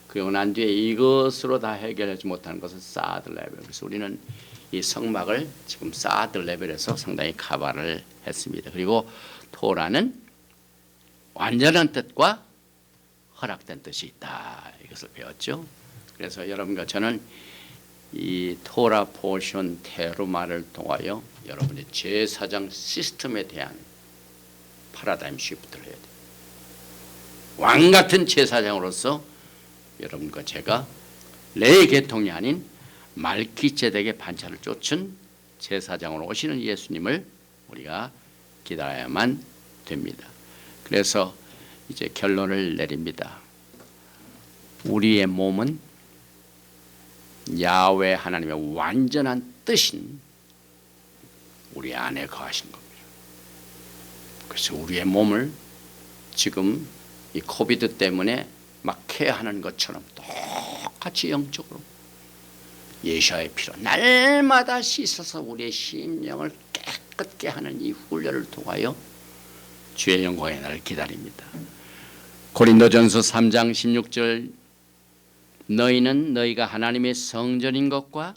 그리고 난 뒤에 이것으로 다 해결하지 못하는 것은 사드 레벨. 그래서 우리는 이 성막을 지금 사드 레벨에서 상당히 카바를 했습니다. 그리고 토라는 완전한 뜻과 허락된 뜻이 있다. 이것을 배웠죠. 그래서 여러분과 저는 이 토라 포션 테루마를 통하여 여러분의 제사장 시스템에 대한 파라다임 시프트를 해야 돼요. 왕 같은 제사장으로서 여러분과 제가 레위 계통이 아닌 말기ጼ덱의 반차를 쫓은 제사장으로 오시는 예수님을 우리가 기다려야만 됩니다. 그래서 이제 결론을 내립니다. 우리의 몸은 야훼 하나님의 완전한 뜻인 우리 안에 거하신 겁니다. 그래서 우리의 몸을 지금 이 코비드 때문에 막 케어하는 것처럼 똑같이 영적으로 예수의 피로 날마다 씻어서 우리의 심령을 깨끗게 하는 이 훈련을 통하여 주의 영광의 날을 기다립니다. 고린도전서 3장 16절 너희는 너희가 하나님의 성전인 것과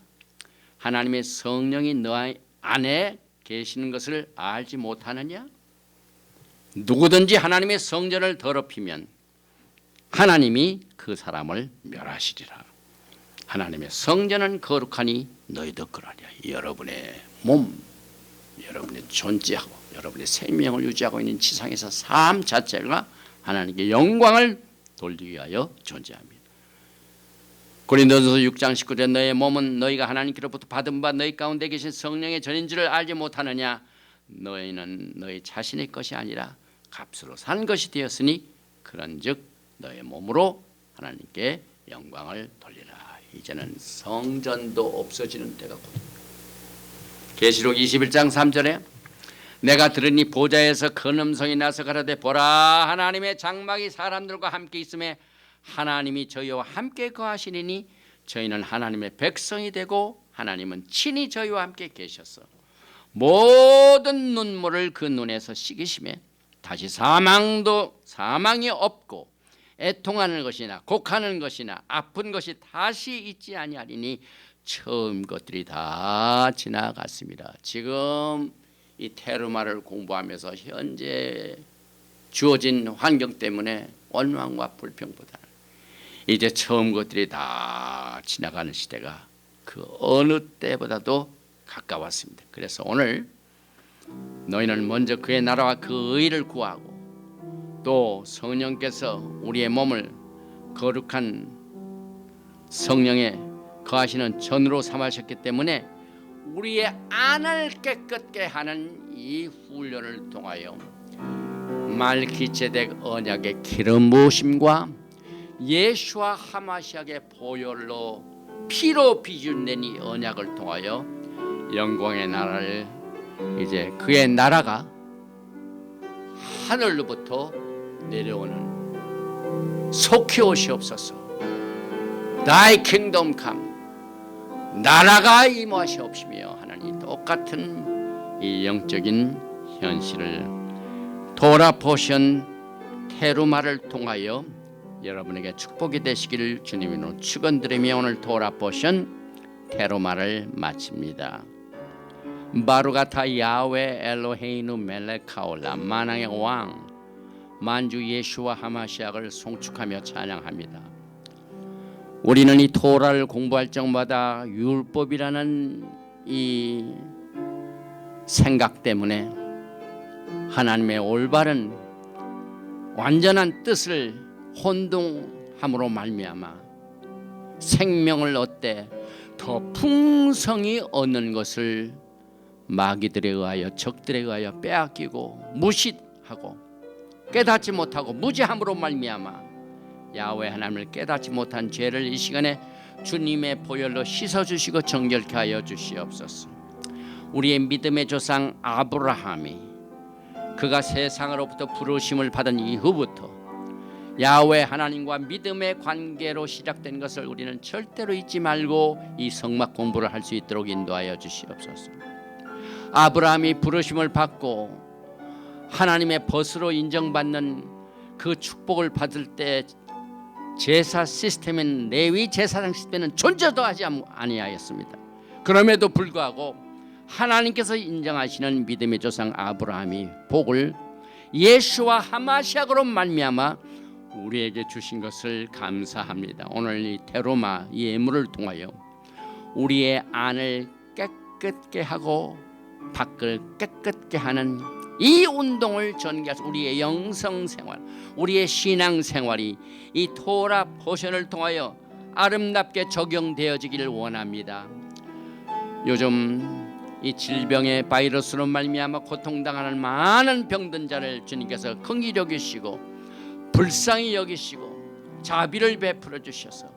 하나님의 성령이 너희 안에 계시는 것을 알지 못하느냐? 누구든지 하나님의 성전을 더럽히면 하나님이 그 사람을 멸하시리라. 하나님의 성전은 거룩하니 너희도 그러냐. 여러분의 몸, 여러분의 존재하고 여러분의 생명을 유지하고 있는 지상에서 삶 자체가 하나님께 영광을 돌리기 위하여 존재합니다. 고린도전서 6장 19절 너의 몸은 너희가 하나님께로부터 받은 바 너희 가운데 계신 성령의 전인 줄을 알지 못하느냐. 너희는 너희 자신의 것이 아니라 값으로 산 것이 되었으니 그런즉 너의 몸으로 하나님께 영광을 돌리라. 이제는 성전도 없어지는 때가 곧. 계시록 21장 3절에 내가 들으니 보좌에서 큰 음성이 나서 가라되 보라 하나님의 장막이 사람들과 함께 있음에 하나님이 저희와 함께 거하시리니 저희는 하나님의 백성이 되고 하나님은 친히 저희와 함께 계셔서 모든 눈물을 그 눈에서 씻기심에 다시 사망이 없고 애통하는 것이나 곡하는 것이나 아픈 것이 다시 있지 아니하리니 처음 것들이 다 지나갔습니다. 지금 이 테르마를 공부하면서 현재 주어진 환경 때문에 원망과 불평보다는 이제 처음 것들이 다 지나가는 시대가 그 어느 때보다도 가까웠습니다. 그래서 오늘 너희는 먼저 그의 나라와 그 의를 구하고 또 성령께서 우리의 몸을 거룩한 성령에 거하시는 전으로 삼으셨기 때문에 우리의 안을 깨끗게 하는 이 훈련을 통하여 말기ጼ덱 언약의 기름 부으심과 예수와 하마시아의 보혈로 피로 빚어낸 이 언약을 통하여 영광의 나라를 이제 그의 나라가 하늘로부터 내려오는 속히 오시옵소서. Thy kingdom come. 나라가 임하시옵시며 하나님 똑같은 이 영적인 현실을 토라 포션 테루마를 통하여 여러분에게 축복이 되시기를 주님으로 축원드리며 오늘 토라 포션 테루마를 마칩니다. 바루가타 야훼 엘로헤이누 멜레카올라 만왕의 왕 만주 예수와 하마시아를 송축하며 찬양합니다. 우리는 이 토라를 공부할 적마다 율법이라는 이 생각 때문에 하나님의 올바른 완전한 뜻을 혼동함으로 말미암아 생명을 얻되 더 풍성히 얻는 것을 마귀들에 의하여 적들에 의하여 빼앗기고 무시하고 깨닫지 못하고 무지함으로 말미암아 야훼 하나님을 깨닫지 못한 죄를 이 시간에 주님의 보혈로 씻어주시고 정결케 하여 주시옵소서. 우리의 믿음의 조상 아브라함이 그가 세상으로부터 부르심을 받은 이후부터 야훼 하나님과 믿음의 관계로 시작된 것을 우리는 절대로 잊지 말고 이 성막 공부를 할 수 있도록 인도하여 주시옵소서. 아브라함이 부르심을 받고 하나님의 벗으로 인정받는 그 축복을 받을 때 제사 시스템인 레위 제사장 시스템은 존재도 하지 아니하였습니다. 그럼에도 불구하고 하나님께서 인정하시는 믿음의 조상 아브라함이 복을 예수와 하마시아로 말미암아 우리에게 주신 것을 감사합니다. 오늘 이 테로마 예물을 통하여 우리의 안을 깨끗게 하고 밖을 깨끗게 하는 이 운동을 전개해서 우리의 영성생활, 우리의 신앙생활이 이 토라 포션을 통하여 아름답게 적용되어지기를 원합니다. 요즘 이 질병의 바이러스로 말미암아 고통당하는 많은 병든 자를 주님께서 긍휼히 여기시고 불쌍히 여기시고 자비를 베풀어 주셔서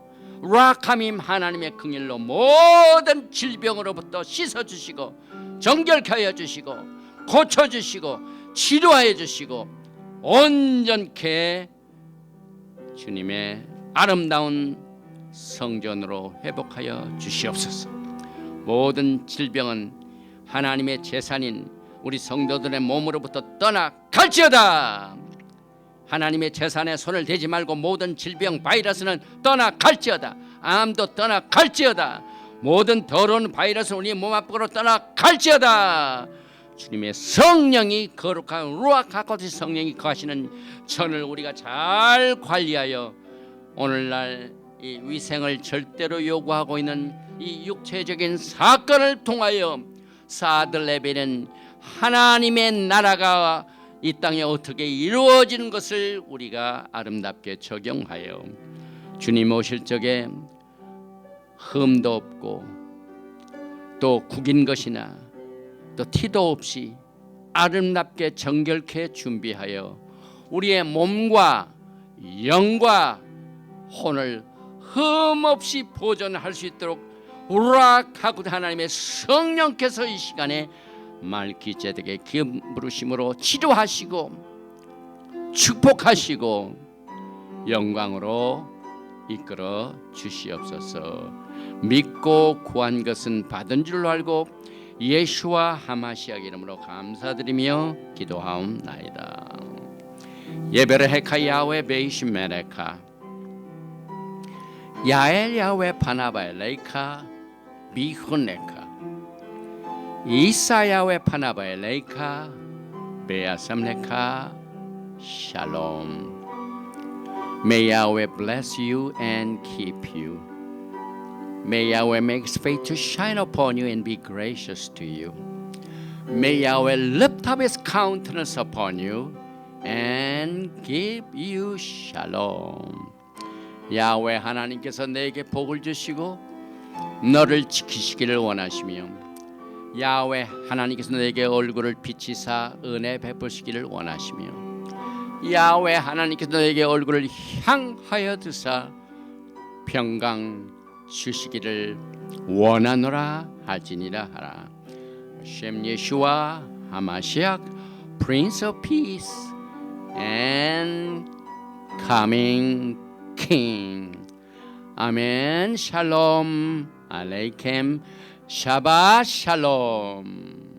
라카밈 하나님의 긍휼로 모든 질병으로부터 씻어주시고 정결케 하여 주시고 고쳐주시고 치료하여 주시고 온전케 주님의 아름다운 성전으로 회복하여 주시옵소서. 모든 질병은 하나님의 재산인 우리 성도들의 몸으로부터 떠나갈지어다. 하나님의 재산에 손을 대지 말고 모든 질병 바이러스는 떠나갈지어다. 암도 떠나갈지어다. 모든 더러운 바이러스는 우리 몸 앞으로 떠나갈지어다. 주님의 성령이 거룩한 루아카코스 성령이 거하시는 전을 우리가 잘 관리하여 오늘날 이 위생을 절대로 요구하고 있는 이 육체적인 사건을 통하여 사드 레벨은 하나님의 나라가 이 땅에 어떻게 이루어지는 것을 우리가 아름답게 적용하여 주님 오실 적에 흠도 없고 또 구긴 것이나 또 티도 없이 아름답게 정결케 준비하여 우리의 몸과 영과 혼을 흠없이 보존할 수 있도록 우락하고 하나님의 성령께서 이 시간에 말기제덱의 기름 부르심으로 치료하시고 축복하시고 영광으로 이끌어 주시옵소서. 믿고 구한 것은 받은 줄로 알고 예수와 하마시아 이름으로 감사드리며 기도하옵나이다. 예베르 헤카 야훼 베이신 메레카 야엘 야훼 파나바에 레이카 미훈레카 이사 야훼 파나바에 레이카 베아삼레카 샬롬. May Yahweh bless you and keep you. May Yahweh make his face to shine upon you and be gracious to you. May Yahweh lift up his countenance upon you and give you shalom. 야훼 하나님께서 내게 복을 주시고 너를 지키시기를 원하시며 야훼 하나님께서 내게 얼굴을 비치사 은혜 베푸시기를 원하시며 야훼 하나님께서 너에게 얼굴을 향하여 드사 평강 주시기를 원하노라 할지니라 하라. 셴 예수와 하마시아 Prince of Peace and Coming King. 아멘. 샬롬 알레이켐 샤바 샬롬.